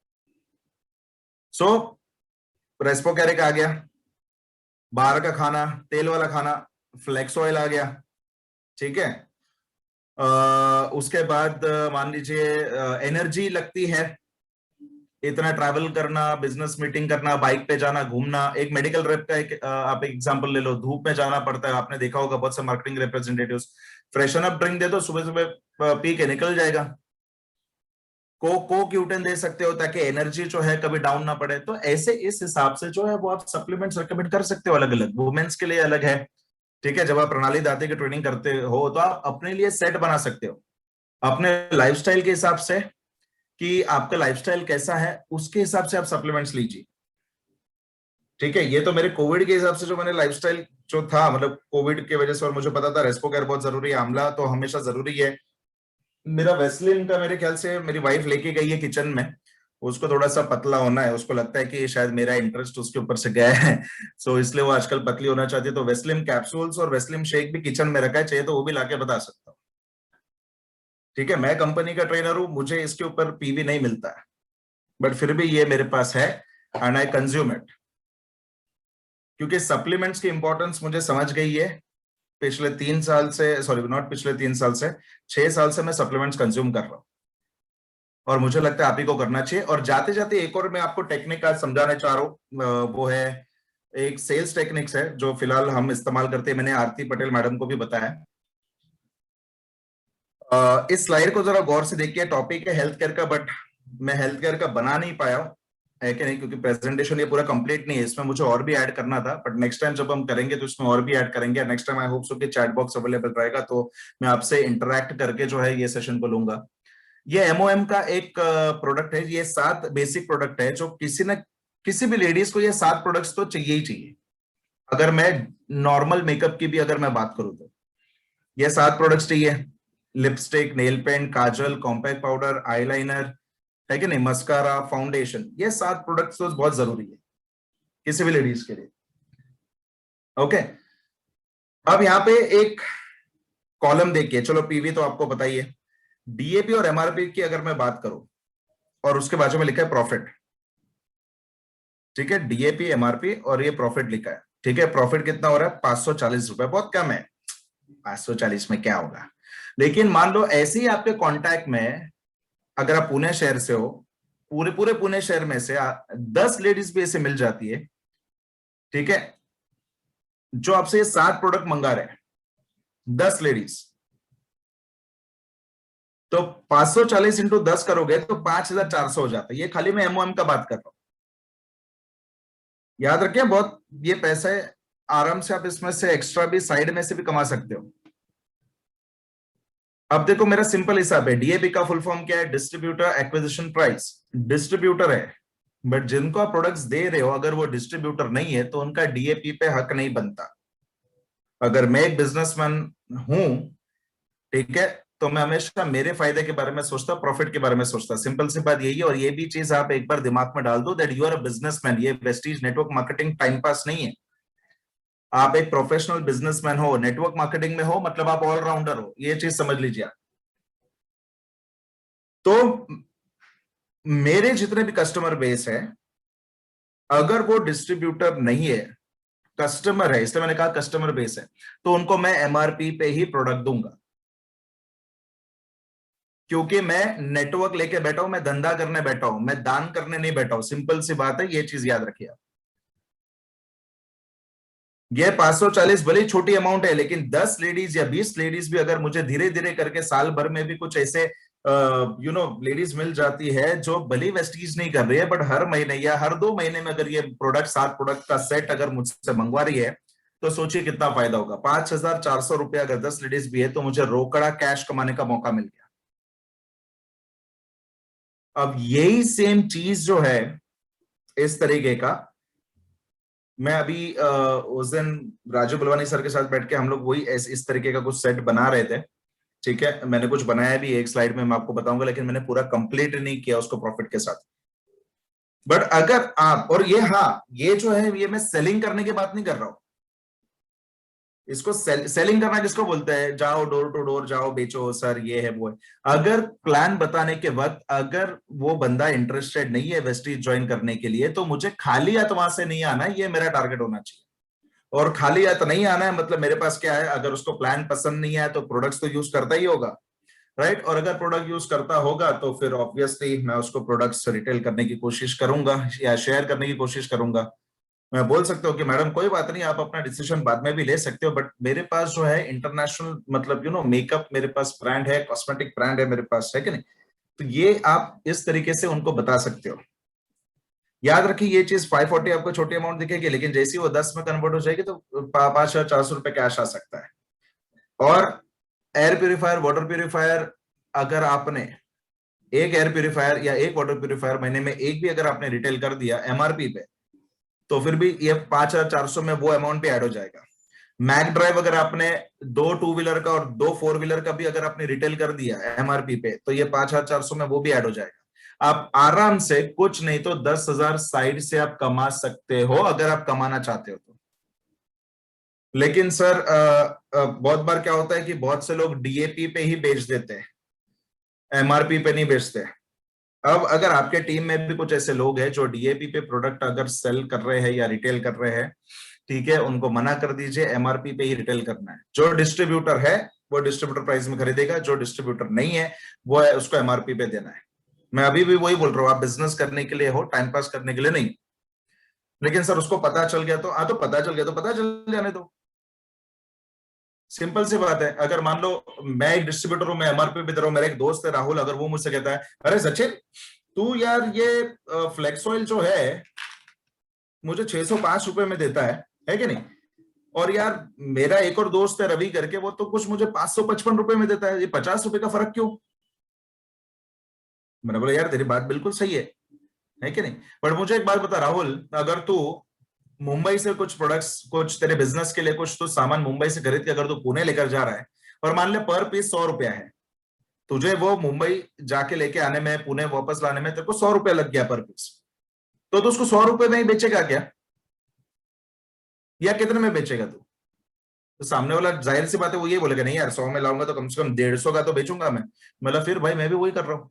सो रेस्पो कैरिक आ गया, बाहर का खाना, तेल वाला खाना, फ्लेक्स ऑयल आ गया, ठीक है? उसके बाद मान लीजिए एनर्जी लगती है, इतना ट्रैवल करना, बिजनेस मीटिंग करना, बाइक पे जाना, घूमना। एक मेडिकल रेप का एक आप एग्जांपल ले लो, धूप में जाना पड़ता है, आपने देखा होगा बहुत से marketing representatives freshen up drink दे दो, सुबह सुबह पी के निकल जाएगा। क्यूटेन दे सकते हो ताकि एनर्जी जो है कभी डाउन ना पड़े। तो ऐसे इस हिसाब से जो है वो आप सप्लीमेंट्स रिकमेंड कर सकते हो, अलग अलग। वुमेन्स के लिए अलग है, ठीक है? जब आप प्रणाली दाते की ट्रेनिंग करते हो तो आप अपने लिए सेट बना सकते हो अपने लाइफस्टाइल के हिसाब से, कि आपका लाइफस्टाइल कैसा है उसके हिसाब से आप सप्लीमेंट्स लीजिए, ठीक है? ये तो मेरे कोविड के हिसाब से जो मैंने लाइफस्टाइल जो था, मतलब कोविड की वजह से, और मुझे पता था रेस्पो केयर बहुत जरूरी है, आंवला तो हमेशा जरूरी है। मेरा वेस्लिन का मेरे ख्याल से मेरी वाइफ लेके गई है किचन में, उसको थोड़ा सा पतला होना है, उसको लगता है कि शायद मेरा इंटरेस्ट उसके ऊपर से गया है सो इसलिए वो आजकल पतली होना चाहती है। तो वेस्लिन कैप्सूल्स और वेस्लिन शेक भी किचन में रखा है, चाहिए तो वो भी लाके बता सकता हूँ। ठीक है, मैं कंपनी का ट्रेनर हूं, मुझे इसके ऊपर पीवी नहीं मिलता है, बट फिर भी ये मेरे पास है एंड आई कंज्यूम इट, क्योंकि सप्लीमेंट्स की इंपॉर्टेंस मुझे समझ गई है। पिछले 3 साल से, सॉरी नॉट पिछले 3 साल से, 6 साल से मैं सप्लीमेंट्स कंज्यूम कर रहा हूं, और मुझे लगता है आप ही को करना चाहिए। और जाते जाते एक और मैं आपको टेक्निक आज समझाना चाह रहा हूँ, वो है एक सेल्स टेक्निक्स है जो फिलहाल हम इस्तेमाल करते हैं, मैंने आरती पटेल मैडम को भी बताया। इस स्लाइड को जरा गौर से देखिए, टॉपिक है हेल्थ केयर का, बट मैं हेल्थ केयर का बना नहीं पाया हूँ, है कि नहीं, क्योंकि प्रेजेंटेशन ये पूरा कंप्लीट नहीं है, इसमें मुझे और भी ऐड करना था, बट नेक्स्ट टाइम जब हम करेंगे तो इसमें और भी ऐड करेंगे। नेक्स्ट टाइम आई होप सो कि चैट बॉक्स अवेलेबल रहेगा, तो मैं आपसे इंटरैक्ट करके जो है ये सेशन को लूंगा। ये एमओएम का एक प्रोडक्ट है, ये 7 बेसिक प्रोडक्ट है जो किसी भी लेडीज को ये 7 प्रोडक्ट्स तो चाहिए ही चाहिए। अगर मैं नॉर्मल मेकअप की भी अगर मैं बात करूं तो ये 7 प्रोडक्ट्स चाहिए। लिपस्टिक, नेल पेंट, काजल, कॉम्पैक्ट पाउडर, आईलाइनर, है कि नहीं, मस्कारा, फाउंडेशन, ये 7 प्रोडक्ट्स तो बहुत जरूरी है किसी भी लेडीज के लिए। ओके, अब यहाँ पे एक कॉलम देखिए, चलो पीवी तो आपको पता ही है, डीएपी और एमआरपी की अगर मैं बात करूं, और उसके बाजू में लिखा है प्रॉफिट, ठीक है, डीएपी, एमआरपी और ये प्रॉफिट लिखा है, ठीक है। प्रॉफिट कितना हो रहा है? 540 रुपए, बहुत कम है, 540 में क्या होगा। लेकिन मान लो ऐसे ही आपके कांटेक्ट में, अगर आप पुणे शहर से हो, पूरे पूरे पुणे शहर में से 10 लेडीज भी ऐसे मिल जाती है, ठीक है, जो आपसे ये 7 प्रोडक्ट मंगा रहे हैं, 10 लेडीज, तो 540 इंटू 10 करोगे तो 5400 हो जाता है। ये खाली मैं एमओएम का बात कर रहा हूं, याद रखिए, बहुत ये पैसा है, आराम से आप इसमें से एक्स्ट्रा भी साइड में से भी कमा सकते हो। अब देखो मेरा सिंपल हिसाब है, डीएपी का फुल फॉर्म क्या है? Distributor acquisition price. डिस्ट्रीब्यूटर है, बट जिनको आप प्रोडक्ट्स दे रहे हो अगर वो डिस्ट्रीब्यूटर नहीं है तो उनका डीएपी पे हक नहीं बनता। अगर मैं एक बिजनेसमैन हूं, ठीक है, तो मैं हमेशा मेरे फायदे के बारे में सोचता, प्रॉफिट के बारे में सोचता, सिंपल सी बात यही है। और ये भी चीज आप एक बार दिमाग में डाल दो that you are a businessman. ये Vestige network marketing time pass नहीं है, आप एक प्रोफेशनल बिजनेसमैन हो, नेटवर्क मार्केटिंग में हो, मतलब आप ऑलराउंडर हो, ये चीज समझ लीजिए आप। तो मेरे जितने भी कस्टमर बेस है, अगर वो डिस्ट्रीब्यूटर नहीं है, कस्टमर है, इसलिए मैंने कहा कस्टमर बेस है, तो उनको मैं एमआरपी पे ही प्रोडक्ट दूंगा, क्योंकि मैं नेटवर्क लेके बैठा हूं, मैं धंधा करने बैठा हूं, मैं दान करने नहीं बैठा हूं। सिंपल सी बात है, ये चीज याद रखिए आप। ये 540 भले ही छोटी अमाउंट है, लेकिन 10 लेडीज या 20 लेडीज भी अगर मुझे धीरे धीरे करके साल भर में भी कुछ ऐसे लेडीज मिल जाती है जो भले वेस्टीज नहीं कर रही है, बट हर महीने या हर 2 महीने में अगर ये प्रोडक्ट 7 प्रोडक्ट का सेट अगर मुझसे मंगवा रही है, तो सोचिए कितना फायदा होगा। 5400 रुपया अगर 10 लेडीज भी है तो मुझे रोकड़ा कैश कमाने का मौका मिल गया। अब यही सेम चीज जो है, इस तरीके का, मैं अभी उस दिन राजू बलवानी सर के साथ बैठ के हम लोग वही इस तरीके का कुछ सेट बना रहे थे, ठीक है। मैंने कुछ बनाया भी, एक स्लाइड में मैं आपको बताऊंगा, लेकिन मैंने पूरा कंप्लीट नहीं किया उसको प्रॉफिट के साथ। बट अगर आप, और ये, हाँ, ये जो है, ये मैं सेलिंग करने की बात नहीं कर रहा हूं, इसको सेलिंग करना किसको बोलते हैं? जाओ डोर टू डोर जाओ, बेचो सर, ये है वो है। अगर प्लान बताने के वक्त अगर वो बंदा इंटरेस्टेड नहीं है वेस्टीज ज्वाइन करने के लिए, तो मुझे खाली हाथ वहां से नहीं आना है, ये मेरा टारगेट होना चाहिए। और खाली हाथ नहीं आना है मतलब मेरे पास क्या है, अगर उसको प्लान पसंद नहीं आया तो प्रोडक्ट्स तो यूज करता ही होगा, राइट। और अगर प्रोडक्ट यूज करता होगा तो फिर ऑब्वियसली मैं उसको प्रोडक्ट्स रिटेल करने की कोशिश करूंगा या शेयर करने की कोशिश करूंगा। मैं बोल सकता हूँ कि मैडम कोई बात नहीं, आप अपना डिसीजन बाद में भी ले सकते हो, बट मेरे पास जो है इंटरनेशनल, मतलब मेकअप मेरे पास ब्रांड है, कॉस्मेटिक ब्रांड है मेरे पास, है कि नहीं। तो ये आप इस तरीके से उनको बता सकते हो। याद रखिए, ये चीज 540 आपको छोटी अमाउंट दिखेगी, लेकिन जैसे ही वो 10 में कन्वर्ट हो जाएगी तो 5400 रुपए कैश आ सकता है। और एयर प्यूरिफायर, वाटर प्यूरिफायर, अगर आपने एक एयर प्यूरिफायर या एक वाटर प्यूरिफायर महीने में एक भी अगर आपने रिटेल कर दिया एमआरपी पे, तो फिर भी ये 5400 में वो अमाउंट भी ऐड हो जाएगा। मैक ड्राइव अगर आपने 2 टू व्हीलर का और 2 फोर व्हीलर का भी अगर आपने रिटेल कर दिया एमआरपी पे, तो ये 5,400 में वो भी ऐड हो जाएगा। आप आराम से कुछ नहीं तो 10,000 साइड से आप कमा सकते हो, अगर आप कमाना चाहते हो तो। लेकिन सर बहुत बार क्या होता है कि बहुत से लोग डीएपी पे ही बेच देते हैं, एमआरपी पे नहीं बेचते। अब अगर आपके टीम में भी कुछ ऐसे लोग हैं जो डीएपी पे प्रोडक्ट अगर सेल कर रहे हैं या रिटेल कर रहे हैं, ठीक है, उनको मना कर दीजिए, एमआरपी पे ही रिटेल करना है। जो डिस्ट्रीब्यूटर है वो डिस्ट्रीब्यूटर प्राइस में खरीदेगा, जो डिस्ट्रीब्यूटर नहीं है वो है उसको एमआरपी पे देना है। मैं अभी भी वही बोल रहा हूँ, आप बिजनेस करने के लिए हो, टाइम पास करने के लिए नहीं। लेकिन सर उसको पता चल गया तो तो पता चल गया तो पता चल जाने दो, सिंपल सी बात है। अगर मान लो मैं एक डिस्ट्रीब्यूटर हूं, मैं एमआरपी पे दे रहा हूं, मेरा एक दोस्त है राहुल, अगर वो मुझसे कहता है अरे सचिन तू यार ये फ्लेक्स ऑयल जो है मुझे 605 रुपए में देता है कि नहीं, और यार मेरा एक और दोस्त है रवि करके, वो तो कुछ मुझे 555 रुपए में देता है, ये 50 रुपए का फर्क क्यों? मैंने बोला यार तेरी बात बिल्कुल सही है कि नहीं, पर मुझे एक बात बता राहुल, अगर तू मुंबई से कुछ प्रोडक्ट्स, कुछ तेरे बिजनेस के लिए कुछ तो सामान मुंबई से खरीद के अगर तू पुणे लेकर जा रहा है, और मान ले पर पीस 100 रुपया है, तुझे वो मुंबई जाके लेके आने में, पुणे वापस लाने में तेरे को 100 रुपया लग गया पर पीस, तो उसको 100 रुपए में ही बेचेगा क्या, या कितने में बेचेगा तू? तो सामने वाला जाहिर सी बात है वो ये बोलेगा नहीं यार 100 में लाऊंगा तो कम से कम 150 का तो बेचूंगा मैं। मतलब फिर भाई मैं भी वही कर रहा हूं,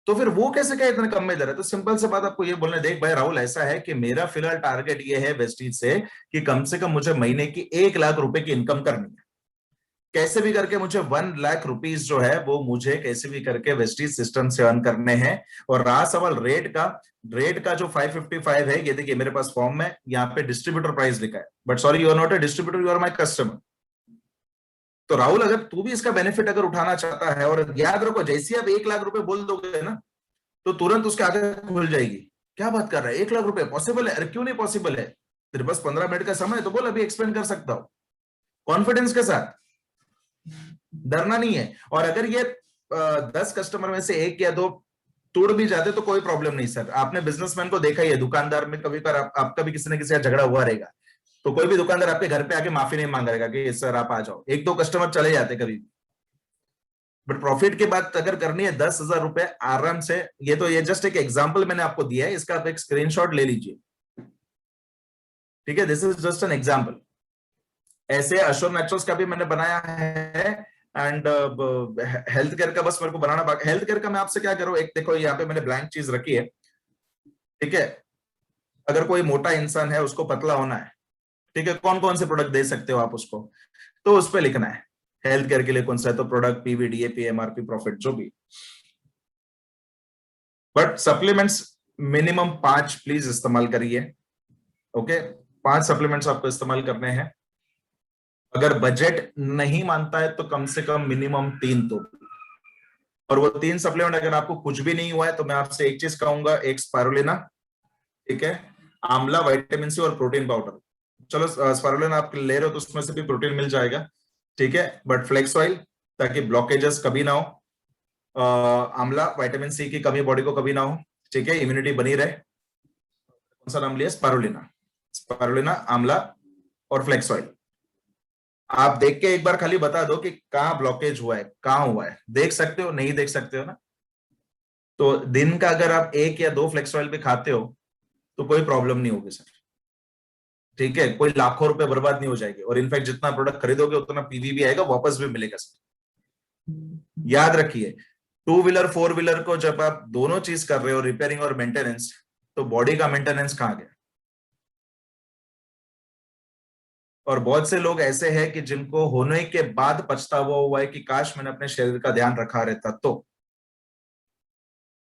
तो फिर वो कैसे क्या इतने कम में दे रहा है? तो सिंपल से बात आपको ये बोलने, देख भाई राहुल ऐसा है कि मेरा फिलहाल टारगेट ये है वेस्टीज से कि कम से कम मुझे महीने की 1 लाख रुपए की इनकम करनी है, कैसे भी करके मुझे 1 लाख रुपीस जो है वो मुझे कैसे भी करके वेस्टीज सिस्टम से अर्न करने हैं। और रहा सवाल रेट का जो 555 है, ये देखिए मेरे पास फॉर्म में यहाँ पे डिस्ट्रीब्यूटर प्राइस लिखा है, but sorry you are not a distributor, you are my customer. तो राहुल अगर तू भी इसका बेनिफिट अगर उठाना चाहता है, और याद रखो जैसे आप 1 लाख रुपए बोल दोगे ना तो तुरंत उसके आगे खुल जाएगी, क्या बात कर रहा है 1 लाख रुपए पॉसिबल है? अरे क्यों नहीं पॉसिबल है, तेरे पास 15 मिनट का समय है तो बोल, अभी एक्सप्लेन कर सकता हूं कॉन्फिडेंस के साथ, डरना नहीं है। और अगर ये 10 कस्टमर में से 1 या 2 तोड़ भी जाते तो कोई प्रॉब्लम नहीं सर। आपने बिजनेसमैन को देखा ही है, दुकानदार में कभी कभार आपका भी किसी न किसी का झगड़ा हुआ रहेगा, तो कोई भी दुकानदार आपके घर पे आके माफी नहीं मांगेगा कि सर आप आ जाओ, 1-2 कस्टमर चले जाते कभी, बट प्रॉफिट की बात अगर करनी है 10,000 रुपए आराम से। ये जस्ट एक एग्जांपल मैंने आपको दिया है, इसका आप एक स्क्रीनशॉट ले लीजिए, ठीक है, this is just an example. ऐसे अश्योर नेचुरल्स का भी मैंने बनाया है, एंड हेल्थ केयर का बस मेरे को बनाना बाकी। हेल्थ केयर का मैं आपसे क्या करूं, एक देखो यहाँ पे मैंने ब्लैंक चीज रखी है, ठीक है, अगर कोई मोटा इंसान है उसको पतला होना है, ठीक है, कौन कौन से प्रोडक्ट दे सकते हो आप उसको, तो उस पर लिखना है हेल्थ केयर के लिए कौन सा है, तो product PV DAP MRP profit जो भी, बट सप्लीमेंट्स मिनिमम 5 प्लीज इस्तेमाल करिए, ओके, 5 सप्लीमेंट्स आपको इस्तेमाल करने हैं। अगर बजट नहीं मानता है तो कम से कम मिनिमम 3 तो, और वो 3 सप्लीमेंट अगर आपको कुछ भी नहीं हुआ है तो मैं आपसे एक चीज कहूंगा, एक स्पारुलिना, ठीक है, आंवला, विटामिन सी और प्रोटीन पाउडर। चलो स्पारुलिना आप ले रहे हो तो उसमें से भी प्रोटीन मिल जाएगा, ठीक है, बट फ्लेक्स ऑयल ताकि ब्लॉकेजेस कभी ना हो, आंवला विटामिन सी की कमी बॉडी को कभी ना हो, ठीक है, इम्यूनिटी बनी रहे। कौन सा नाम लिया? स्पारुलिना, आंवला और फ्लेक्स ऑयल। आप देख के एक बार खाली बता दो कि कहाँ ब्लॉकेज हुआ है, कहाँ हुआ है, देख सकते हो, नहीं देख सकते हो ना, तो दिन का अगर आप 1 या 2 फ्लेक्स ऑयल भी खाते हो तो कोई प्रॉब्लम नहीं होगी सर, ठीक है, कोई लाखों रुपए बर्बाद नहीं हो जाएगी, और इनफैक्ट जितना प्रोडक्ट खरीदोगे उतना पीवी भी आएगा, वापस भी मिलेगा सर। याद रखिए 2 व्हीलर 4 व्हीलर को जब आप दोनों चीज कर रहे हो, रिपेयरिंग और मेंटेनेंस, तो बॉडी का मेंटेनेंस कहाँ गया? और बहुत से लोग ऐसे हैं कि जिनको होने के बाद पछतावा हुआ है कि काश मैंने अपने शरीर का ध्यान रखा रहता तो।